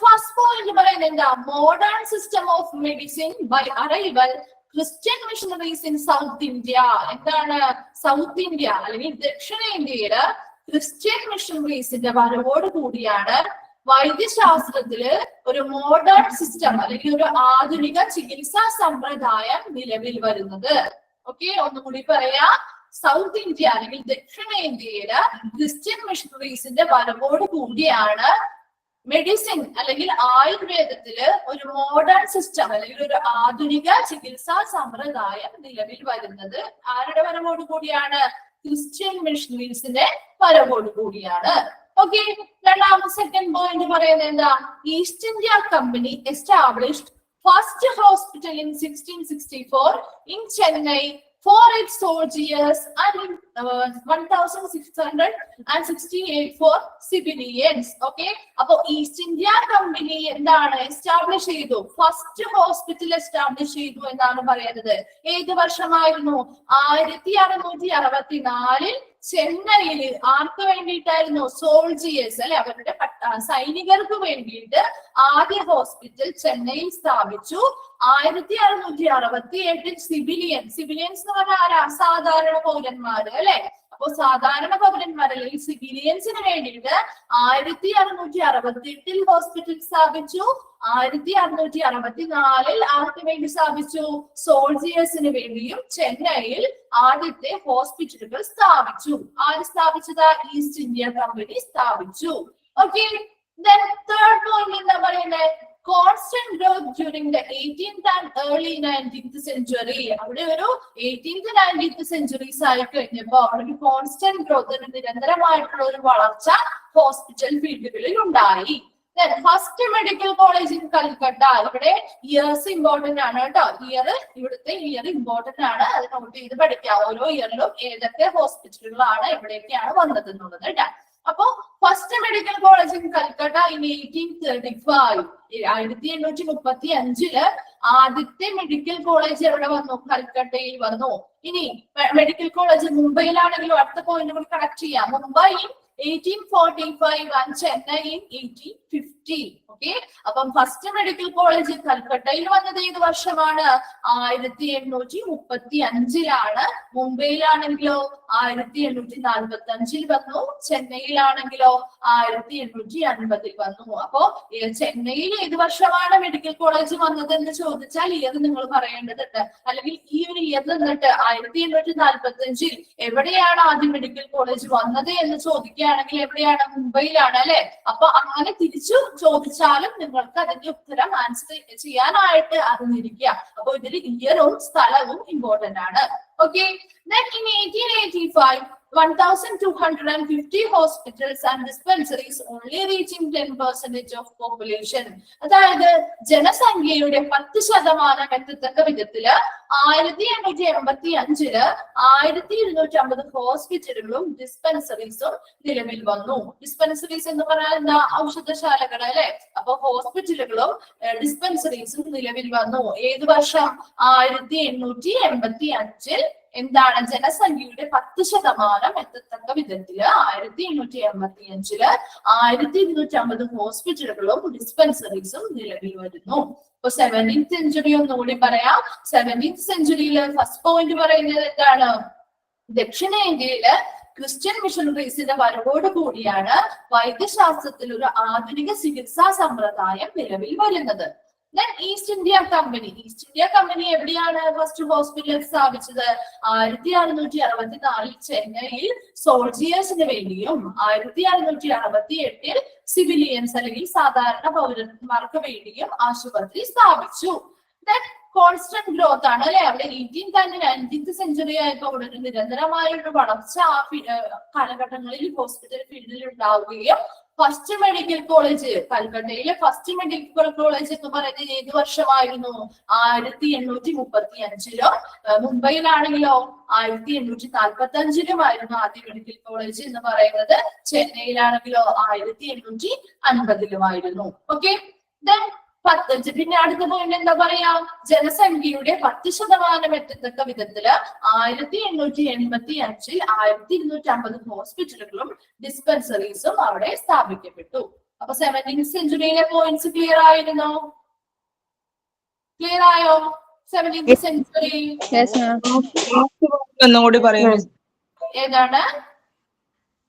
ഫസ്റ്റ് പോയിന്റ് പറയുന്നത് എന്താ? Modern system of medicine by arrival Christian missionaries in South India. എന്താണ് സൗത്ത് ഇന്ത്യ അല്ലെങ്കിൽ ദക്ഷിണേന്ത്യയില് ക്രിസ്ത്യൻ മിഷണറീസിന്റെ വരവോട് കൂടിയാണ് വൈദ്യശാസ്ത്രത്തില് ഒരു മോഡേൺ സിസ്റ്റം അല്ലെങ്കിൽ ഒരു ആധുനിക ചികിത്സാ സമ്പ്രദായം നിലവിൽ വരുന്നത്. ഓക്കെ, ഒന്നുകൂടി പറയാ. സൗത്ത് ഇന്ത്യ അല്ലെങ്കിൽ ദക്ഷിണേന്ത്യയില് ക്രിസ്ത്യൻ മിഷണറീസിന്റെ വരവോട് കൂടിയാണ് മെഡിസിൻ അല്ലെങ്കിൽ ആയുർവേദത്തില് ഒരു മോഡേൺ സിസ്റ്റം അല്ലെങ്കിൽ ഒരു ആധുനിക ചികിത്സാ സമ്പ്രദായം നിലവിൽ വരുന്നത്. ആരുടെ വരവോട് കൂടിയാണ്? ക്രിസ്ത്യൻ മിഷണറീസിന്റെ വരവോട് കൂടിയാണ്. ഓക്കെ, രണ്ടാമത്തെ സെക്കൻഡ് പോയിന്റ് പറയുന്നത് എന്താ? East India company established first hospital in 1664 in Chennai for its soldiers and in 1668 for civilians. Okay, അപ്പൊ ഈസ്റ്റ് ഇന്ത്യ കമ്പനി എന്താണ് എസ്റ്റാബ്ലിഷ് ചെയ്തു? ഫസ്റ്റ് ഹോസ്പിറ്റൽ എസ്റ്റാബ്ലിഷ് ചെയ്തു എന്നാണ് പറയുന്നത്. ഏത് വർഷമായിരുന്നു? 1664 ചെന്നൈയില്. ആർക്ക് വേണ്ടിയിട്ടായിരുന്നു? സോൾജിയേഴ്സ് അല്ലെ, അവരുടെ സൈനികർക്ക് വേണ്ടിയിട്ട് ആദ്യ ഹോസ്പിറ്റൽ ചെന്നൈയിൽ സ്ഥാപിച്ചു. 1668 സിവിലിയൻസ് എന്ന് പറഞ്ഞാൽ ആരാ? സാധാരണ പൗരന്മാര് അല്ലെ? അപ്പൊ സാധാരണ പൗരന്മാർ അല്ലെങ്കിൽ സിവിലിയൻസിന് വേണ്ടിയിട്ട് 1668 ഹോസ്പിറ്റൽ സ്ഥാപിച്ചു. 1664 ആർക്ക് വേണ്ടി സ്ഥാപിച്ചു? സോൾജിയേഴ്സിന് വേണ്ടിയും ചെന്നൈയിൽ ആദ്യത്തെ ഹോസ്പിറ്റലുകൾ സ്ഥാപിച്ചു. ആര് സ്ഥാപിച്ചതാ? ഈസ്റ്റ് ഇന്ത്യ കമ്പനി സ്ഥാപിച്ചു. ഓക്കെ, തേർഡ് പോയിന്റ് എന്താ പറയുന്നത്? Constant growth during the 18th and early 19th century. അവിടെ ഒരു 18th 19th centuries ആയി കഴിഞ്ഞപ്പോ അവിടെ ഒരു കോൺസ്റ്റന്റ് ഗ്രോത്ത്, നിരന്തരമായിട്ടുള്ള ഒരു വളർച്ച ഹോസ്പിറ്റൽ ഫീൽഡുകളിൽ ഉണ്ടായി. First medical college in Calcutta. ഇവിടെ ഇയേഴ്സ് ഇമ്പോർട്ടന്റ് ആണ് കേട്ടോ. ഇവിടുത്തെ ഇയർ ഇമ്പോർട്ടന്റ് ആണ്. അത് നോട്ട് ചെയ്ത് പഠിക്കാം. ഓരോ ഇയറിലും ഏതൊക്കെ ഹോസ്പിറ്റലുകളാണ് എവിടെയൊക്കെയാണ് വന്നത് എന്നുള്ളത് കേട്ടോ. അപ്പോ first medical college in Calcutta in 1835. 1835 ആദ്യത്തെ മെഡിക്കൽ കോളേജ് എവിടെ വന്നു? കൽക്കട്ടയിൽ വന്നു. ഇനി മെഡിക്കൽ കോളേജ് മുംബൈയിലാണെങ്കിലും അടുത്ത പോയിന്റ് കൂടി കണക്ട് ചെയ്യാം. Mumbai 1845 and Chennai in 1850. Okay, അപ്പം ഫസ്റ്റ് മെഡിക്കൽ കോളേജ് കൽക്കട്ടയിൽ വന്നത് ഏത് വർഷമാണ്? 1835 മുംബൈയിലാണെങ്കിലോ 1845 വന്നു. ചെന്നൈയിലാണെങ്കിലോ 1850 വന്നു. അപ്പോ ചെന്നൈയിൽ ഏത് വർഷമാണ് മെഡിക്കൽ കോളേജ് വന്നത് എന്ന് ചോദിച്ചാൽ ഇയർ നിങ്ങൾ പറയേണ്ടതുണ്ട്. അല്ലെങ്കിൽ ഈ ഒരു ഇയർ നിന്നിട്ട് 1845 എവിടെയാണ് ആദ്യം മെഡിക്കൽ കോളേജ് വന്നത് എന്ന് ചോദിക്കുക ചോദിക്കുകയാണെങ്കിൽ എവിടെയാണ്? മുംബൈയിലാണ് അല്ലെ. അപ്പൊ അങ്ങനെ തിരിച്ചു ചോദിച്ചാലും നിങ്ങൾക്ക് അതിന്റെ ഉത്തരം ആൻസർ ചെയ്യാനായിട്ട് അറിഞ്ഞിരിക്കുക. അപ്പൊ ഇതിൽ ഇയറും സ്ഥലവും ഇമ്പോർട്ടന്റ് ആണ്. Okay. Then in 1885, 1,250 hospitals and dispensaries only reaching 10% of population. അതായത് ജനസംഖ്യയുടെ 10% എത്തത്തക്ക വിധത്തില് 1885 1250 ഹോസ്പിറ്റലുകളും ഡിസ്പെൻസറീസും നിലവിൽ വന്നു. ഡിസ്പെൻസറീസ് എന്ന് പറഞ്ഞാൽ എന്താ? ഔഷധശാലകൾ അല്ലെ. അപ്പൊ ഹോസ്പിറ്റലുകളും ഡിസ്പെൻസറീസും നിലവിൽ വന്നു. ഏത് വർഷം? 1885 എന്താണ്? ജനസംഖ്യയുടെ 10% എത്തത്തക്ക വിധത്തില് 1885 1250 ഹോസ്പിറ്റലുകളും ഡിസ്പെൻസറീസും നിലവിൽ വരുന്നു. ഇപ്പൊ 17th സെഞ്ചുറി ഒന്നുകൂടി പറയാം. 17th സെഞ്ചുറിയില് ഫസ്റ്റ് പോയിന്റ് പറയുന്നത് എന്താണ്? ദക്ഷിണേന്ത്യയില് ക്രിസ്ത്യൻ മിഷണറീസിന്റെ വരവോട് കൂടിയാണ് വൈദ്യശാസ്ത്രത്തിൽ ഒരു ആധുനിക ചികിത്സാ സമ്പ്രദായം നിലവിൽ വരുന്നത്. Then East India Company. East India Company എവിടെയാണ് ഫസ്റ്റ് ഹോസ്പിറ്റൽ സ്ഥാപിച്ചത്? 1664 ചെന്നൈയിൽ സോൾജിയേഴ്സിന് വേണ്ടിയും 1668 സിവിലിയൻസ് അല്ലെങ്കിൽ സാധാരണ പൗരന്മാർക്ക് വേണ്ടിയും ആശുപത്രി സ്ഥാപിച്ചു. Then കോൺസ്റ്റന്റ് ഗ്രോത്ത് ആണ് അല്ലെ. അവിടെ 18th and 19th സെഞ്ചുറി ആയപ്പോൾ അവിടെ ഒരു നിരന്തരമായ ഒരു വളർച്ച ആ കാലഘട്ടങ്ങളിൽ ഹോസ്പിറ്റൽ ഫീൽഡിൽ ഉണ്ടാവുകയും ഫസ്റ്റ് മെഡിക്കൽ കോളേജ് കൽക്കട്ടയിലെ ഫസ്റ്റ് മെഡിക്കൽ കോളേജ് എന്ന് പറയുന്നത് ഏത് വർഷമായിരുന്നു? 1835 മുംബൈയിലാണെങ്കിലോ 1845 ആദ്യ മെഡിക്കൽ കോളേജ് എന്ന് പറയുന്നത്. ചെന്നൈയിലാണെങ്കിലോ 1850 ഓക്കെ. ദെൻ പിന്നെ അടുത്ത പോയിന്റ് എന്താ പറയാ? ജനസംഖ്യയുടെ 10% എത്തത്തക്ക വിധത്തില് 1885 1250 ഹോസ്പിറ്റലുകളും ഡിസ്പെൻസറീസും അവിടെ സ്ഥാപിക്കപ്പെട്ടു. അപ്പൊ 17th സെഞ്ചുറിയിലെ പോയിന്റ്സ് ക്ലിയർ ആയിരുന്നോ? ക്ലിയർ ആയോ? 17th സെഞ്ചുറി ഒന്നുകൂടി പറയൂ. ഏതാണ്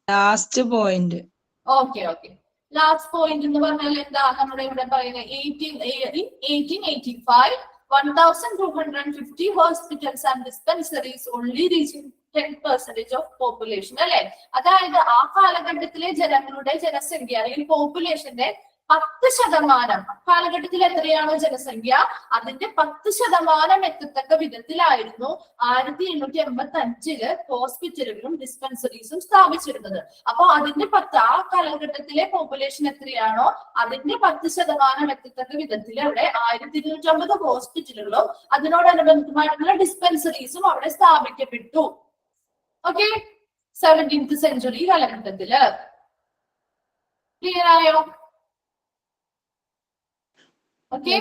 last point? Okay okay. Last point എന്ന് പറഞ്ഞാൽ എന്താ? നമ്മുടെ ഇവിടെ പറയുന്നത് 1885 1,250 hospitals and dispensaries only reaching 10% of population അല്ലെ. അതായത് ആ കാലഘട്ടത്തിലെ ജനങ്ങളുടെ ജനസംഖ്യ അല്ലെങ്കിൽ പോപ്പുലേഷന്റെ 10% കാലഘട്ടത്തിൽ എത്രയാണോ ജനസംഖ്യ അതിന്റെ 10% എത്തത്തക്ക വിധത്തിലായിരുന്നു 1885 ഹോസ്പിറ്റലുകളും ഡിസ്പെൻസറീസും സ്ഥാപിച്ചിരുന്നത്. അപ്പൊ അതിന്റെ ആ കാലഘട്ടത്തിലെ പോപ്പുലേഷൻ എത്രയാണോ അതിന്റെ 10% എത്തത്തക്ക വിധത്തിൽ അവിടെ 1250 ഹോസ്പിറ്റലുകളും അതിനോടനുബന്ധമായിട്ടുള്ള ഡിസ്പെൻസറീസും അവിടെ സ്ഥാപിക്കപ്പെട്ടു. ഓക്കെ. 17th സെഞ്ചുറി കാലഘട്ടത്തില് ക്ലിയർ ആയോ? ഓക്കെ.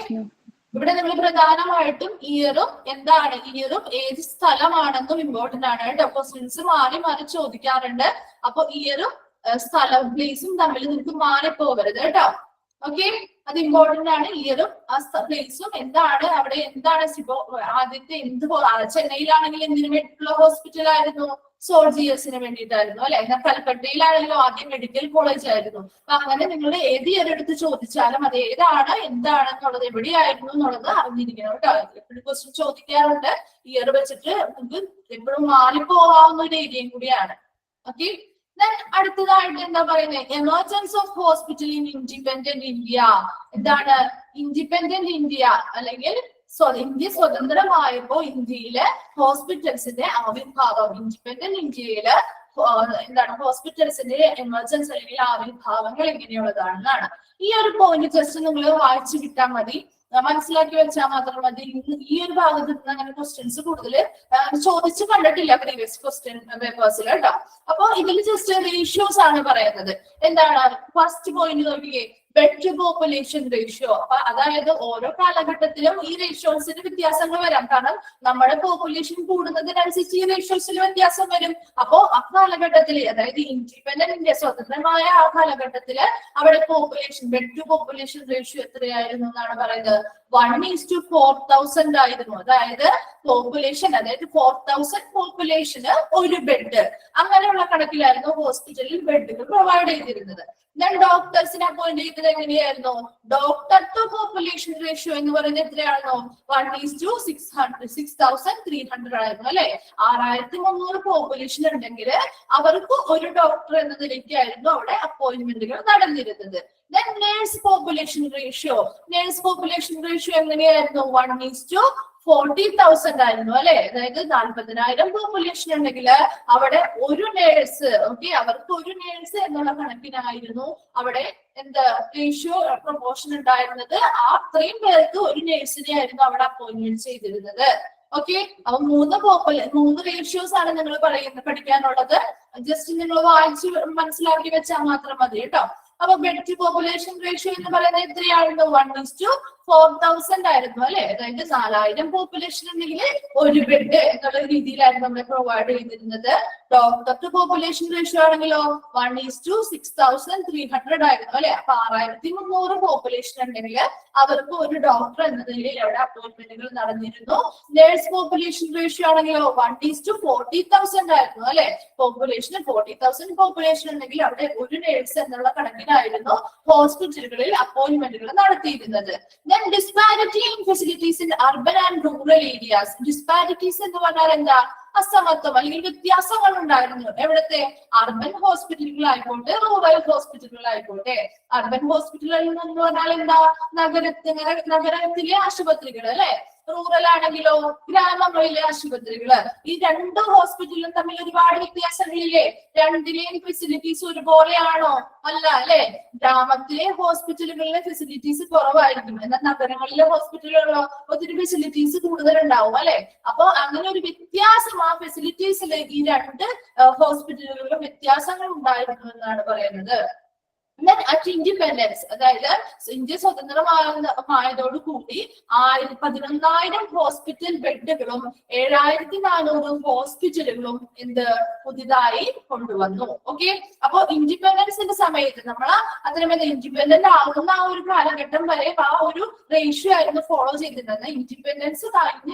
ഇവിടെ നമ്മൾ പ്രധാനമായിട്ടും ഇയറും എന്താണ് ഇയറും ഏത് സ്ഥലമാണെന്നും ഇമ്പോർട്ടന്റ് ആണ് കേട്ടോ. ക്വസ്റ്റ്യൻസ് മാറി മാറി ചോദിക്കാറുണ്ട്. അപ്പൊ ഇയറും സ്ഥലവും പ്ലേസും തമ്മിൽ നിങ്ങൾക്ക് മാറിപ്പോകരുത് കേട്ടോ. ഓക്കെ. അത് ഇമ്പോർട്ടന്റ് ആണ്. ഇയറും ആ പ്ലേസും എന്താണ് അവിടെ എന്താണ് ആദ്യത്തെ ചെന്നൈയിലാണെങ്കിൽ എന്തിനു വേണ്ടിയിട്ടുള്ള ഹോസ്പിറ്റൽ ആയിരുന്നു? സോൾജിയേഴ്സിന് വേണ്ടിയിട്ടായിരുന്നു അല്ലെ. എന്നാൽ കൽക്കട്ടയിലാണെങ്കിലും ആദ്യം മെഡിക്കൽ കോളേജ് ആയിരുന്നു. അപ്പൊ അങ്ങനെ നിങ്ങൾ ഏത് ഇയർ എടുത്ത് ചോദിച്ചാലും അത് ഏതാണ് എന്താണെന്നുള്ളത് എവിടെയായിരുന്നു എന്നുള്ളത് അറിഞ്ഞിരിക്കണം കേട്ടോ. എപ്പോഴും ക്വസ്റ്റ്യൻ ചോദിക്കാറുണ്ട്. ഇയർ വെച്ചിട്ട് നമുക്ക് എപ്പോഴും മാറിപ്പോവാവുന്ന ഒരു ഏരിയയും കൂടിയാണ്. ഓക്കെ. അടുത്തതായിട്ട് എന്താ പറയുന്നത്? Emergence of hospital in independent India. എന്താണ് ഇൻഡിപെൻഡന്റ് ഇന്ത്യ അല്ലെങ്കിൽ ഇന്ത്യ സ്വതന്ത്രമായപ്പോ ഇന്ത്യയിലെ ഹോസ്പിറ്റൽസിന്റെ ആവിർഭാവം. ഇൻഡിപെൻഡന്റ് ഇന്ത്യയില് എന്താണ് ഹോസ്പിറ്റൽസിന്റെ എമർജൻസി അല്ലെങ്കിൽ ആവിർഭാവങ്ങൾ എങ്ങനെയുള്ളതാണെന്നാണ്. ഈ ഒരു പോയിന്റ് ജസ്റ്റ് നിങ്ങൾ വായിച്ചു കിട്ടാൻ മതി, മനസ്സിലാക്കി വെച്ചാൽ മാത്രം മതി. ഈ ഒരു ഭാഗത്ത് നിന്ന് അങ്ങനെ ക്വസ്റ്റ്യൻസ് കൂടുതൽ ചോദിച്ചു കണ്ടിട്ടില്ല പ്രീവിയസ് ക്വസ്റ്റ്യൻ പേപ്പേഴ്സിൽ കേട്ടോ. അപ്പൊ ഇതിൽ ജസ്റ്റ് റേഷ്യോസ് ആണ് പറയുന്നത്. എന്താണ് ഫസ്റ്റ് പോയിന്റ് നോക്കിയേ? Bed to population ratio. അപ്പൊ അതായത് ഓരോ കാലഘട്ടത്തിലും ഈ റേഷ്യോസിന് വ്യത്യാസങ്ങൾ വരാം. കാരണം നമ്മുടെ പോപ്പുലേഷൻ കൂടുന്നതിനനുസരിച്ച് ഈ റേഷ്യോസിൽ വ്യത്യാസം വരും. അപ്പോ ആ കാലഘട്ടത്തില് അതായത് ഇൻഡിപെൻഡന്റ് ഇന്ത്യ സ്വതന്ത്രമായ ആ കാലഘട്ടത്തില് അവിടെ population bed to population ratio എത്രയായിരുന്നു എന്നാണ് പറയുന്നത്? 1:4,000 ആയിരുന്നു. അതായത് പോപ്പുലേഷൻ അതായത് 4,000 പോപ്പുലേഷന് ഒരു ബെഡ്, അങ്ങനെയുള്ള കണക്കിലായിരുന്നു ഹോസ്പിറ്റലിൽ ബെഡുകൾ പ്രൊവൈഡ് ചെയ്തിരുന്നത്. ഞാൻ ഡോക്ടേഴ്സിനെ അപ്പോയിന്റ് ചെയ്ത് ചെയ്തത് എങ്ങനെയായിരുന്നു? ഡോക്ടർ ടു പോപ്പുലേഷൻ റേഷ്യോ എന്ന് പറയുന്നത് എത്രയാണോ? 1:6,300 ആയിരുന്നു അല്ലെ. 6300 പോപ്പുലേഷൻ ഉണ്ടെങ്കിൽ അവർക്ക് ഒരു ഡോക്ടർ എന്ന നിലയ്ക്കായിരുന്നു അവിടെ അപ്പോയിന്റ്മെന്റുകൾ നടന്നിരുന്നത്. Then nurse population ratio എങ്ങനെയായിരുന്നു? 1:40,000 ആയിരുന്നു അല്ലെ. അതായത് 40,000 പോപ്പുലേഷൻ ഉണ്ടെങ്കിൽ അവിടെ ഒരു നേഴ്സ്, ഓക്കെ, അവർക്ക് ഒരു നേഴ്സ് എന്നുള്ള കണക്കിനായിരുന്നു അവിടെ എന്താ റേഷ്യോ പ്രൊപ്പോർഷൻ ഉണ്ടായിരുന്നത്. ആ അത്രയും പേർക്ക് ഒരു നേഴ്സിനെ ആയിരുന്നു അവിടെ അപ്പോയിന്റ്മെന്റ് ചെയ്തിരുന്നത്. ഓക്കെ, അപ്പൊ മൂന്ന് റേഷ്യോസ് ആണ് നിങ്ങൾ പഠിക്കാനുള്ളത്. ജസ്റ്റ് നിങ്ങൾ വായിച്ച് മനസ്സിലാക്കി വെച്ചാൽ മാത്രം മതി കേട്ടോ. അപ്പൊ ബെഡ് ടു പോപ്പുലേഷൻ റേഷ്യോ എന്ന് പറയുന്നത് എത്രയായിരുന്നു? 1:4,000 ആയിരുന്നു അല്ലെ. അതായത് 4000 പോപ്പുലേഷൻ ഉണ്ടെങ്കിൽ ഒരു ബെഡ് എന്നുള്ള രീതിയിലായിരുന്നു നമ്മൾ പ്രൊവൈഡ് ചെയ്തിരുന്നത്. ഡോക്ടർ ടു പോപ്പുലേഷൻ റേഷ്യോ ആണെങ്കിലോ 1:6,300 ആയിരുന്നു അല്ലെ. അപ്പൊ 6300 പോപ്പുലേഷൻ ഉണ്ടെങ്കിൽ അവർക്ക് ഒരു ഡോക്ടർ എന്ന നിലയിൽ അവിടെ അപ്പോയിന്റ്മെന്റുകൾ നടന്നിരുന്നു. നേഴ്സ് പോപ്പുലേഷൻ റേഷ്യോ ആണെങ്കിലോ 1:40,000 ആയിരുന്നു അല്ലെ. 40,000 പോപ്പുലേഷൻ ഉണ്ടെങ്കിൽ അവിടെ ഒരു നേഴ്സ് എന്നുള്ള കണക്കിനായിരുന്നു ഹോസ്പിറ്റലുകളിൽ അപ്പോയിന്റ്മെന്റുകൾ നടത്തിയിരുന്നത്. Then disparity in facilities in urban and rural areas. Disparities എന്ന് പറഞ്ഞാൽ എന്താ? അസമത്വം അല്ലെങ്കിൽ വ്യത്യാസങ്ങൾ ഉണ്ടായിരുന്നു. എവിടത്തെ? അർബൻ ഹോസ്പിറ്റലുകളായിക്കോട്ടെ, റൂറൽ ഹോസ്പിറ്റലുകളായിക്കോട്ടെ. അർബൻ ഹോസ്പിറ്റലുകൾ എന്ന് പറഞ്ഞാൽ എന്താ? നഗരത്തിലെ ആശുപത്രികൾ അല്ലെ. റൂറൽ ആണെങ്കിലോ ഗ്രാമങ്ങളിലെ ആശുപത്രികള്. ഈ രണ്ട് ഹോസ്പിറ്റലും തമ്മിൽ ഒരുപാട് വ്യത്യാസങ്ങളില്ലേ? രണ്ടിലെയും ഫെസിലിറ്റീസ് ഒരുപോലെയാണോ? അല്ല അല്ലെ. ഗ്രാമത്തിലെ ഹോസ്പിറ്റലുകളിലെ ഫെസിലിറ്റീസ് കുറവായിരിക്കും, എന്നാൽ നഗരങ്ങളിലെ ഹോസ്പിറ്റലുകളിലോ ഒത്തിരി ഫെസിലിറ്റീസ് കൂടുതലുണ്ടാവും അല്ലെ. അപ്പൊ അങ്ങനെ ഒരു വ്യത്യാസം ആ ഫെസിലിറ്റീസിൽ ഈ രണ്ട് ഹോസ്പിറ്റലുകളിലും വ്യത്യാസങ്ങൾ ഉണ്ടായിരുന്നു എന്നാണ് പറയുന്നത്. അറ്റ് ഇൻഡിപെൻഡൻസ്, അതായത് ഇന്ത്യ സ്വതന്ത്രമായതോടു കൂടി 11,000 ഹോസ്പിറ്റൽ ബെഡുകളും 7,400 ഹോസ്പിറ്റലുകളും പുതിയതായി കൊണ്ടുവന്നു. ഓക്കെ, അപ്പൊ ഇൻഡിപെൻഡൻസിന്റെ സമയത്ത് നമ്മൾ അത്രയും ഇൻഡിപെൻഡന്റ് ആകുന്ന ആ ഒരു കാലഘട്ടം വരെ ആ ഒരു റേഷ്യോ ആയിരുന്നു ഫോളോ ചെയ്തിരുന്നത്. ഇൻഡിപെൻഡൻസ് കഴിഞ്ഞ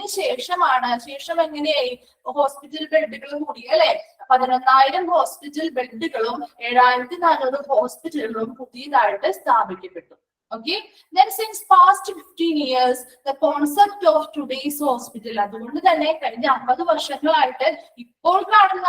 ശേഷം എങ്ങനെയായി? ഹോസ്പിറ്റൽ ബെഡുകൾ കൂടി അല്ലെ. 11,000 ഹോസ്പിറ്റൽ ബെഡുകളും 7,400 ഹോസ്പിറ്റലുകളും പുതിയതായിട്ട് സ്ഥാപിക്കപ്പെട്ടു. Okay, then since past 15 years the concept of today's hospital, അതുകൊണ്ട് തന്നെ കഴിഞ്ഞ 50 വർഷങ്ങളായിട്ട് ഇപ്പോൾ കാണുന്ന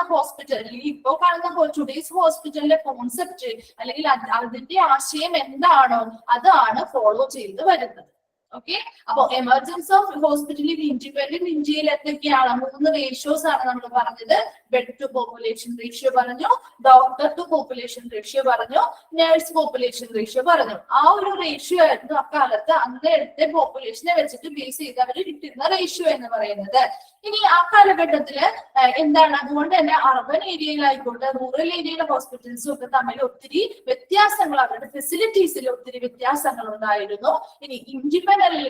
ടുഡേസ് ഹോസ്പിറ്റലിന്റെ കോൺസെപ്റ്റ് അല്ലെങ്കിൽ അതിന്റെ ആശയം എന്താണോ അതാണ് ഫോളോ ചെയ്ത് വരുന്നത്. ഓക്കെ, അപ്പൊ emergency of hospital in independent ഇന്ത്യയിൽ എന്തൊക്കെയാണ്? 3 റേഷ്യോസ് ആണ് നമ്മൾ പറഞ്ഞത്. ബെഡ് ടു പോപ്പുലേഷൻ റേഷ്യോ പറഞ്ഞു, ഡോക്ടർ ടു പോപ്പുലേഷൻ റേഷ്യോ പറഞ്ഞു, നഴ്സ് പോപ്പുലേഷൻ റേഷ്യോ പറഞ്ഞു. ആ ഒരു റേഷ്യോ ആയിരുന്നു അക്കാലത്ത് അന്നത്തെ പോപ്പുലേഷനെ വെച്ചിട്ട് ബേസ് ചെയ്ത് അവർ കിട്ടുന്ന റേഷ്യോ എന്ന് പറയുന്നത്. ഇനി ആ കാലഘട്ടത്തില് എന്താണ്? അതുകൊണ്ട് തന്നെ അർബൻ ഏരിയയിലായിക്കോട്ടെ, റൂറൽ ഏരിയയിലെ ഹോസ്പിറ്റൽസും ഒക്കെ തമ്മിൽ ഒത്തിരി വ്യത്യാസങ്ങൾ, അവരുടെ ഫെസിലിറ്റീസിൽ ഒത്തിരി വ്യത്യാസങ്ങൾ ഉണ്ടായിരുന്നു. ഇനി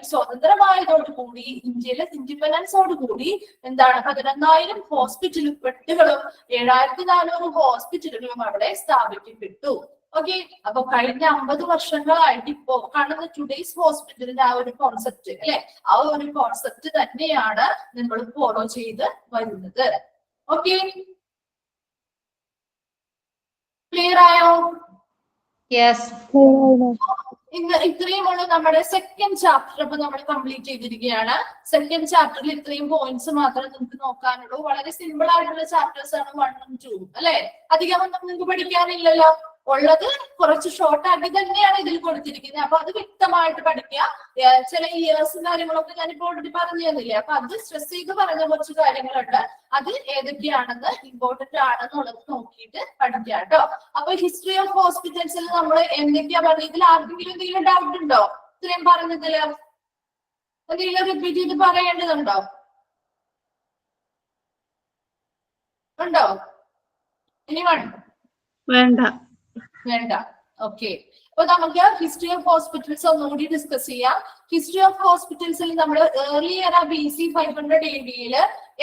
സ്വതന്ത്രമായതോടുകൂടി, ഇന്ത്യയിലെ ഇൻഡിപെൻഡൻസോടുകൂടി 11,000 ഹോസ്പിറ്റൽ ബെഡുകളും 7,400 ഹോസ്പിറ്റലുകളും അവിടെ സ്ഥാപിക്കപ്പെട്ടു. ഓക്കെ, അപ്പൊ കഴിഞ്ഞ 50 വർഷങ്ങളായിട്ട് ഇപ്പോ കാണുന്ന ടുഡേസ് ഹോസ്പിറ്റലിന്റെ ആ ഒരു കോൺസെപ്റ്റ് അല്ലെ, ആ ഒരു കോൺസെപ്റ്റ് തന്നെയാണ് നമ്മൾ ഫോളോ ചെയ്ത് വരുന്നത്. ഓക്കെ, ക്ലിയർ ആയോ? യെസ്. ഇത്രയുമാണ് നമ്മുടെ സെക്കൻഡ് ചാപ്റ്റർ. അപ്പൊ നമ്മൾ കംപ്ലീറ്റ് ചെയ്തിരിക്കുകയാണ്. സെക്കൻഡ് ചാപ്റ്ററിൽ ഇത്രയും പോയിന്റ്സ് മാത്രമേ നിങ്ങൾക്ക് നോക്കാനുള്ളൂ. വളരെ സിമ്പിൾ ആയിട്ടുള്ള ചാപ്റ്റേഴ്സ് ആണ് 1ഉം 2ഉം അല്ലെ. അധികമൊന്നും നിങ്ങൾക്ക് പഠിക്കാനില്ലല്ലോ. ഉള്ളത് കുറച്ച് ഷോർട്ട് ആക്കി തന്നെയാണ് ഇതിൽ കൊടുത്തിരിക്കുന്നത്. അപ്പൊ അത് വ്യക്തമായിട്ട് പഠിക്കുക. ചില ഇയേഴ്സും കാര്യങ്ങളൊക്കെ ഞാനിപ്പോ ഓൾറെഡി പറഞ്ഞു തന്നില്ലേ. അപ്പൊ അത് സ്ട്രെസ് ചെയ്ത് പറഞ്ഞ കുറച്ച് കാര്യങ്ങളുണ്ട്. അത് ഏതൊക്കെയാണെന്ന് ഇമ്പോർട്ടന്റ് ആണെന്നുള്ളത് നോക്കിയിട്ട് പഠിക്കുക കേട്ടോ. അപ്പൊ ഹിസ്റ്ററി ഓഫ് ഹോസ്പിറ്റൽസിൽ നമ്മൾ എന്തൊക്കെയാ പറഞ്ഞത്? ഇതിൽ ആർക്കെങ്കിലും എന്തെങ്കിലും ഡൗട്ട് ഉണ്ടോ? ഇത്രയും പറഞ്ഞതില് എന്തെങ്കിലും റിപ്പീറ്റ് ചെയ്ത് പറയേണ്ടതുണ്ടോ? ഉണ്ടോ? ഇനി വേണ്ട. ഓക്കെ, അപ്പൊ നമുക്ക് ഹിസ്റ്ററി ഓഫ് ഹോസ്പിറ്റൽസ് ഒന്നുകൂടി ഡിസ്കസ് ചെയ്യാം. ഹിസ്റ്ററി ഓഫ് ഹോസ്പിറ്റൽസിൽ നമ്മൾ ഏർലി എറ BC 500 AD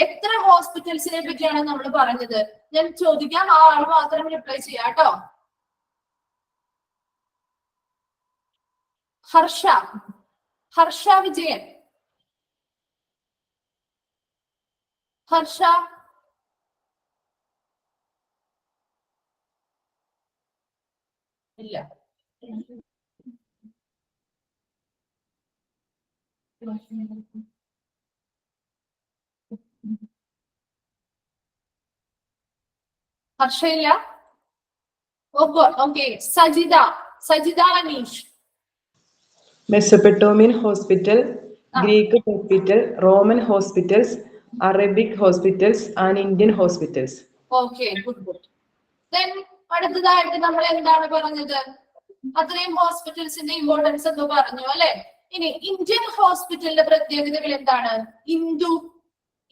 എത്ര ഹോസ്പിറ്റൽസിനെ പറ്റിയാണ് നമ്മൾ പറഞ്ഞത്? ഞാൻ ചോദിക്കാം, ആ ആൾ മാത്രം റിപ്ലൈ ചെയ്യാം കേട്ടോ. ഹർഷ വിജയൻ. ഹർഷ ഇല്ല. ഹർഷയില്ല? Okay, Sajitha Aneesh. Mesopotamian hospital, Greek hospital, Roman hospitals, Arabic hospitals, and Indian hospitals. Okay, good. Then അടുത്തതായിട്ട് നമ്മൾ എന്താണ് പറഞ്ഞത്? അത്രയും ഹോസ്പിറ്റൽസിന്റെ ഇമ്പോർട്ടൻസ് ഒക്കെ പറഞ്ഞു അല്ലെ. ഇനി ഇന്ത്യൻ ഹോസ്പിറ്റലിന്റെ പ്രത്യേകതകൾ എന്താണ്?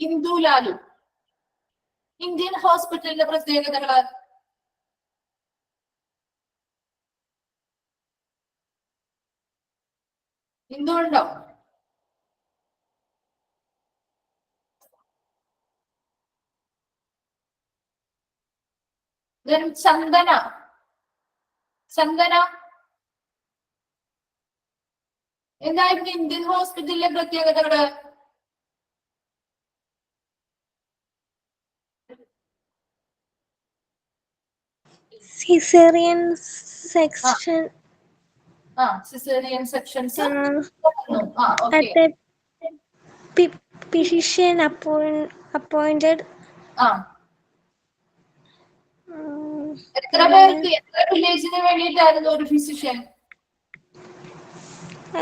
ഇന്ദു ലാലു, ഇന്ത്യൻ ഹോസ്പിറ്റലിന്റെ പ്രത്യേകതകള്. എന്തുകൊണ്ടോ? ചന്ദന എന്തായിരുന്നു ഇന്ത്യൻ ഹോസ്പിറ്റലിലെ പ്രത്യേകതകള്? Caesarean section. Caesarean sections. At the physician appointed. എത്ര വില്ലേജിന് വേണ്ടിയിട്ടായിരുന്നു ഒരു ഫിസിഷ്യൻ?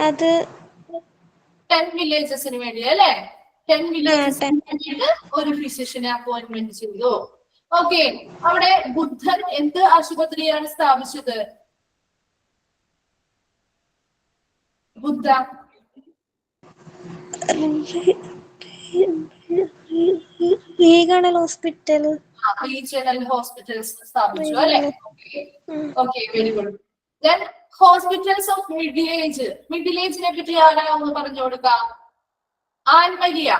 അത് 10 വില്ലേജസിന് വേണ്ടി അല്ലെ. 10 വില്ലേജസിന് വേണ്ടിയിട്ട് ഒരു ഫിസിഷ്യനെ അപ്പോയിന്റ്മെന്റ് ചെയ്തു. ഓക്കെ, അവിടെ ബുദ്ധൻ എന്ത് ആശുപത്രിയാണ് സ്ഥാപിച്ചത്? ബുദ്ധ റീജിയണൽ ഹോസ്പിറ്റൽ സ്ഥാപിച്ചു അല്ലെ. Okay, very good. Then hospitals of middle age. Middle ഏജിനെ പറ്റി ആരാ ഒന്ന് പറഞ്ഞു കൊടുക്കാം? ആൻമരിയ.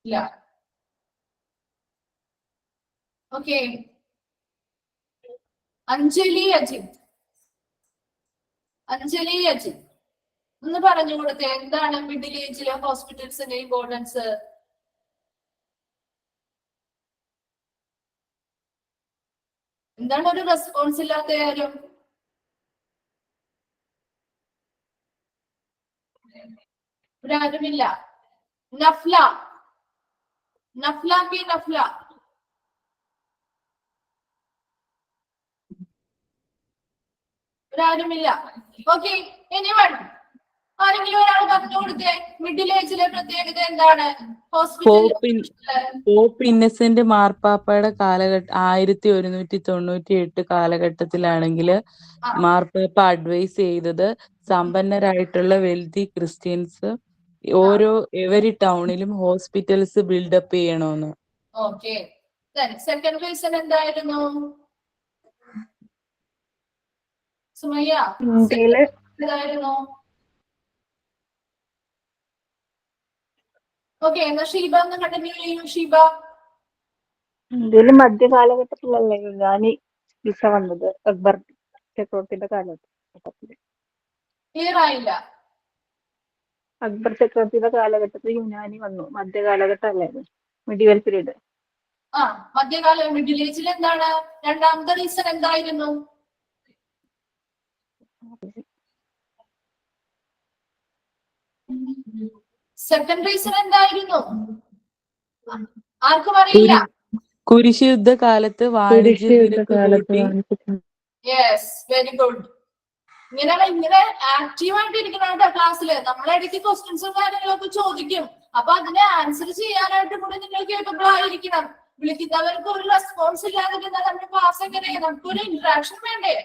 ഇല്ല. ഓക്കെ, അഞ്ജലി അജിത് ഒന്ന് പറഞ്ഞു കൊടുത്തേ, എന്താണ് മിഡിൽ ഏജിലെ ഹോസ്പിറ്റൽസിന്റെ ഇമ്പോർട്ടൻസ്? എന്താണ് ഒരു റെസ്പോൺസ് ഇല്ലാത്ത ആരും? ഒരാരുമില്ല. നഫ്ല. ഒരാരുമില്ല. Okay, anyone? ആരെങ്കിലും ഒരാൾ പറഞ്ഞു കൊടുത്തേ, മിഡിൽ ഏജിലെ പ്രത്യേകത എന്താണ്? പോപ്പ് ഇന്നസെന്റ് മാർപ്പാപ്പയുടെ കാലഘട്ടം 1198 കാലഘട്ടത്തിലാണെങ്കിൽ മാർപ്പാപ്പ അഡ്വൈസ് ചെയ്തത് സമ്പന്നരായിട്ടുള്ള വെൽത്തി ക്രിസ്ത്യൻസ് എവരി ടൗണിലും ഹോസ്പിറ്റൽസ് ബിൽഡപ്പ് ചെയ്യണമെന്ന്. ഓക്കെ, സെക്കൻഡ് റീസൺ എന്തായിരുന്നു? സുമയ്യ, എന്തായിരുന്നു? ഓക്കെ, എന്നാ ഷീബ ഒന്ന് കണ്ടിന്യൂ ചെയ്യൂ. ഷീബ, ഇന്ത്യയില് മധ്യകാലഘട്ടത്തിലല്ലേ യുനാനി വിസ വന്നത്? അക്ബർ ചക്രവർത്തിയുടെ കാലഘട്ടത്തിൽ. ക്ലിയർ ആയില്ല. അക്ബർ ചക്രവർത്തിയുടെ കാലഘട്ടത്തിൽ യുനാനി വന്നു. മധ്യകാലഘട്ടം അല്ലായിരുന്നു, മിഡിവൽ പീരീഡ്. മധ്യകാല മിഡിൽ ഏജിൽ എന്താണ് രണ്ടാമത്തെ റീസൺ എന്തായിരുന്നു? സെക്കൻഡ് റീസൺ എന്തായിരുന്നു? ആർക്കും അറിയില്ല. കുരിശ് യുദ്ധകാലത്ത് വാണിജ്യ നിരക്ക് കൂട്ടി. Yes, very good. ഇങ്ങനെ ആക്റ്റീവായിട്ട് ഇരിക്കണ ക്ലാസ്സില് നമ്മളിടയ്ക്ക് ക്വസ്റ്റ്യൻസും കാര്യങ്ങളൊക്കെ ചോദിക്കും. അപ്പൊ അതിനെ ആൻസർ ചെയ്യാനായിട്ട് കൂടെ നിങ്ങൾ കേപ്പബിൾ ആയിരിക്കണം. വിളിക്കുന്നവർക്ക് ഒരു റെസ്പോൺസ് ഇല്ലാതെ നമ്മുടെ ക്ലാസ് എങ്ങനെ? നമുക്കൊരു ഇന്ററാക്ഷൻ വേണ്ടേ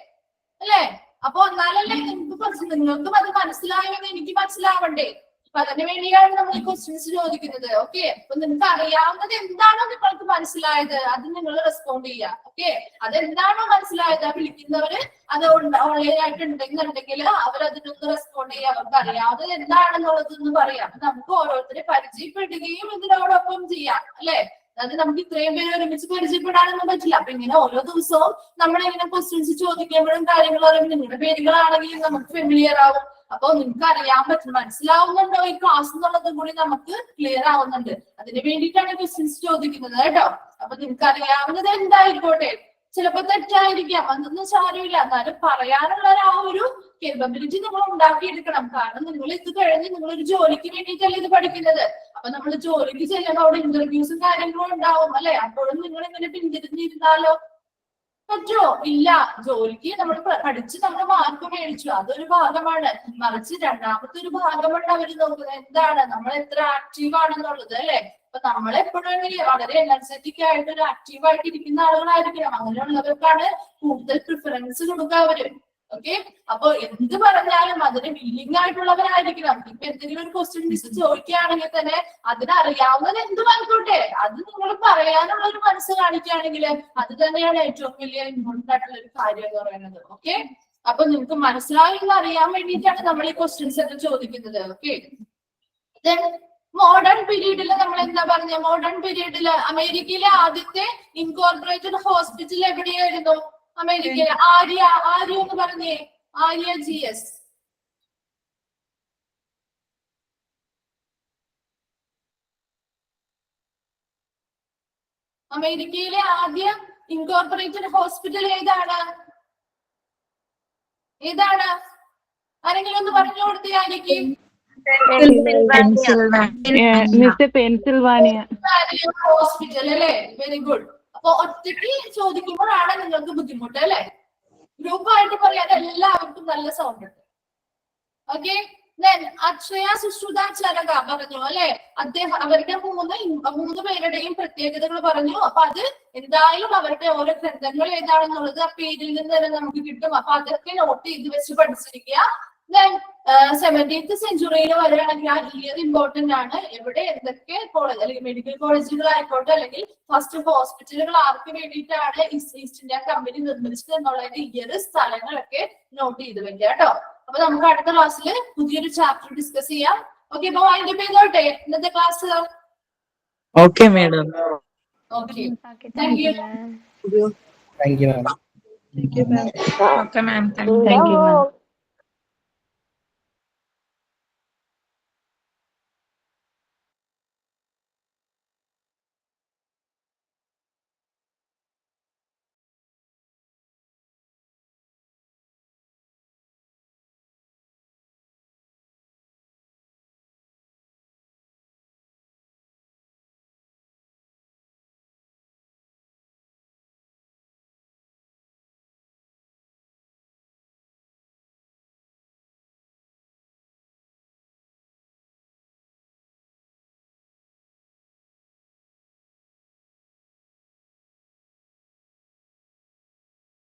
അല്ലേ? അപ്പൊ എന്നാലല്ലേ നിങ്ങൾക്കും അത് മനസ്സിലായെന്ന് എനിക്ക് മനസ്സിലാവണ്ടേ? അപ്പൊ അതിനു വേണ്ടിയാണ് നമ്മൾ ഈ ക്വസ്റ്റ്യൻസ് ചോദിക്കുന്നത്. ഓക്കെ, അപ്പൊ നിങ്ങൾക്ക് അറിയാവുന്നത് എന്താണോ നിങ്ങൾക്ക് മനസ്സിലായത് അത് നിങ്ങൾ റെസ്പോണ്ട് ചെയ്യുക. ഓക്കെ, അതെന്താണോ മനസ്സിലായത് വിളിക്കുന്നവര് അത് ഓൺലൈൻ ആയിട്ട് ഉണ്ടെന്നുണ്ടെങ്കിൽ അവരതിനൊന്ന് റെസ്പോണ്ട് ചെയ്യുക. അവർക്ക് അറിയാവുന്നത് എന്താണെന്നുള്ളതൊന്ന് പറയാം. നമുക്ക് ഓരോരുത്തരെ പരിചയപ്പെടുകയും ഇതിനോടൊപ്പം ചെയ്യാം അല്ലെ. അത് നമുക്ക് ഇത്രയും പേര് ഒരുമിച്ച് പരിചയപ്പെടാനൊന്നും പറ്റില്ല. അപ്പൊ ഇങ്ങനെ ഓരോ ദിവസവും നമ്മളിങ്ങനെ ക്വസ്റ്റ്യൻസ് ചോദിക്കുമ്പോഴും കാര്യങ്ങളും അറിയുമ്പോൾ നിങ്ങളുടെ പേരുകളാണെങ്കിലും നമുക്ക് ഫെമിലിയർ ആവും. അപ്പൊ നിങ്ങൾക്ക് അറിയാൻ പറ്റും, മനസ്സിലാവുന്നുണ്ടോ ഈ ക്ലാസ് എന്നുള്ളതും കൂടി നമുക്ക് ക്ലിയർ ആവുന്നുണ്ട്. അതിന് വേണ്ടിയിട്ടാണ് ക്വസ്റ്റ്യൻസ് ചോദിക്കുന്നത് കേട്ടോ. അപ്പൊ നിങ്ങൾക്ക് അറിയാവുന്നത് എന്തായിക്കോട്ടെ, ചിലപ്പോ തെറ്റായിരിക്കാം, അതൊന്നും സാരമില്ല. എന്നാലും പറയാനുള്ള ആ ഒരു കേപ്പബിലിറ്റി നിങ്ങൾ ഉണ്ടാക്കിയെടുക്കണം. കാരണം നിങ്ങൾ ഇത് കഴിഞ്ഞ് നിങ്ങൾ ഒരു ജോലിക്ക് വേണ്ടിയിട്ടല്ലേ ഇത് പഠിക്കുന്നത്. അപ്പൊ നമ്മൾ ജോലിക്ക് ചെല്ലുമ്പോൾ അവിടെ ഇന്റർവ്യൂസും കാര്യങ്ങളും ഉണ്ടാവും അല്ലെ. അപ്പോഴും നിങ്ങൾ ഇങ്ങനെ പിന്തിരിഞ്ഞിരുന്നാലോ പറ്റോ? ഇല്ല. ജോലിക്ക് നമ്മൾ പഠിച്ച് നമ്മൾ മാർക്ക് മേടിച്ചു, അതൊരു ഭാഗമാണ്. മറിച്ച് രണ്ടാമത്തെ ഒരു ഭാഗമാണ് അവർ നോക്കുന്നത്, എന്താണ് നമ്മൾ എത്ര ആക്റ്റീവ് ആണെന്നുള്ളത് അല്ലെ. അപ്പൊ നമ്മളെപ്പോഴും വളരെ എനർജറ്റിക് ആയിട്ട് ഒരു ആക്റ്റീവ് ആയിട്ട് ഇരിക്കുന്ന ആളുകളായിരിക്കണം. അങ്ങനെയുള്ളവർക്കാണ് കൂടുതൽ പ്രിഫറൻസ് കൊടുക്കുക അവര്. ഓക്കെ, അപ്പൊ എന്ത് പറഞ്ഞാലും അതിന് വില്ലിംഗ് ആയിട്ടുള്ളവരായിരിക്കണം. ഇപ്പൊ എന്തെങ്കിലും ഒരു ക്വസ്റ്റ്യൻ മിസ് ചോദിക്കുകയാണെങ്കിൽ തന്നെ അതിനറിയാവുന്നത് എന്തും ആയിക്കോട്ടെ, അത് നിങ്ങൾ പറയാനുള്ള ഒരു മനസ്സ് കാണിക്കുകയാണെങ്കിൽ അത് തന്നെയാണ് ഏറ്റവും വലിയ ഇമ്പോർട്ടന്റ് ആയിട്ടുള്ള ഒരു കാര്യം എന്ന് പറയുന്നത്. ഓക്കെ, അപ്പൊ നിങ്ങൾക്ക് മനസ്സിലാവുന്ന അറിയാൻ വേണ്ടിയിട്ടാണ് നമ്മൾ ഈ ക്വസ്റ്റ്യൻസ് ഒക്കെ ചോദിക്കുന്നത്. ഓക്കെ, മോഡേൺ പീരീഡിൽ നമ്മൾ എന്താ പറഞ്ഞ, മോഡേൺ പീരീഡില് അമേരിക്കയിലെ ആദ്യത്തെ ഇൻകോർപ്പറേറ്റഡ് ഹോസ്പിറ്റൽ എവിടെയായിരുന്നു? അമേരിക്കയിലെ ആര്യ എന്ന് പറഞ്ഞേ, ആര്യ GS. അമേരിക്കയിലെ ആദ്യ ഇൻകോർപ്പറേറ്റഡ് ഹോസ്പിറ്റൽ ഏതാണ്? ആരെങ്കിലും ഒന്ന് പറഞ്ഞു കൊടുത്തേ ആയിരിക്കും. പെൻസിൽവാനിയ ഹോസ്പിറ്റൽ അല്ലേ? Very good. അപ്പൊ ഒറ്റയ്ക്ക് ചോദിക്കുമ്പോഴാണ് നിങ്ങൾക്ക് ബുദ്ധിമുട്ട് അല്ലെ. ഗ്രൂപ്പായിട്ട് പറയാൻ എല്ലാവർക്കും നല്ല സൗണ്ട് ഉണ്ട്. ഓക്കെ, അക്ഷയ സുശ്രുത ചരക പറഞ്ഞു അല്ലെ. അവരുടെ മൂന്ന് പേരുടെയും പ്രത്യേകതകൾ പറഞ്ഞു. അപ്പൊ അത് എന്തായാലും അവരുടെ ഓരോ ഗ്രന്ഥങ്ങൾ ഏതാണെന്നുള്ളത് ആ പേരിൽ നിന്ന് തന്നെ നമുക്ക് കിട്ടും. അപ്പൊ അതൊക്കെ നോട്ട് ചെയ്ത് വെച്ച് പഠിച്ചിരിക്കുക. 17th സെഞ്ചുറിയിൽ വരികയാണെങ്കിൽ ആ ഇയർ ഇമ്പോർട്ടന്റ് ആണ്. എവിടെ എന്തൊക്കെ കോളേജ് അല്ലെങ്കിൽ മെഡിക്കൽ കോളേജുകളായിക്കോട്ടെ അല്ലെങ്കിൽ ഫസ്റ്റ് ഹോസ്പിറ്റലുകൾ ആർക്ക് വേണ്ടിയിട്ടാണ് ഈസ്റ്റ് ഇന്ത്യ കമ്പനി നിർമ്മിച്ചത് എന്നുള്ളതിന്റെ ഇയർ, സ്ഥലങ്ങളൊക്കെ നോട്ട് ചെയ്ത് വെക്കുക കേട്ടോ. അപ്പൊ നമുക്ക് അടുത്ത ക്ലാസ്സിൽ പുതിയൊരു ചാപ്റ്റർ ഡിസ്കസ് ചെയ്യാം. ഓക്കെ, അപ്പൊ അതിന്റെ പേരോട്ടെ ഇന്നത്തെ class. Okay madam. Okay, thank you. Thank you, ma'am. Okay, ma'am. Thank you, ma'am.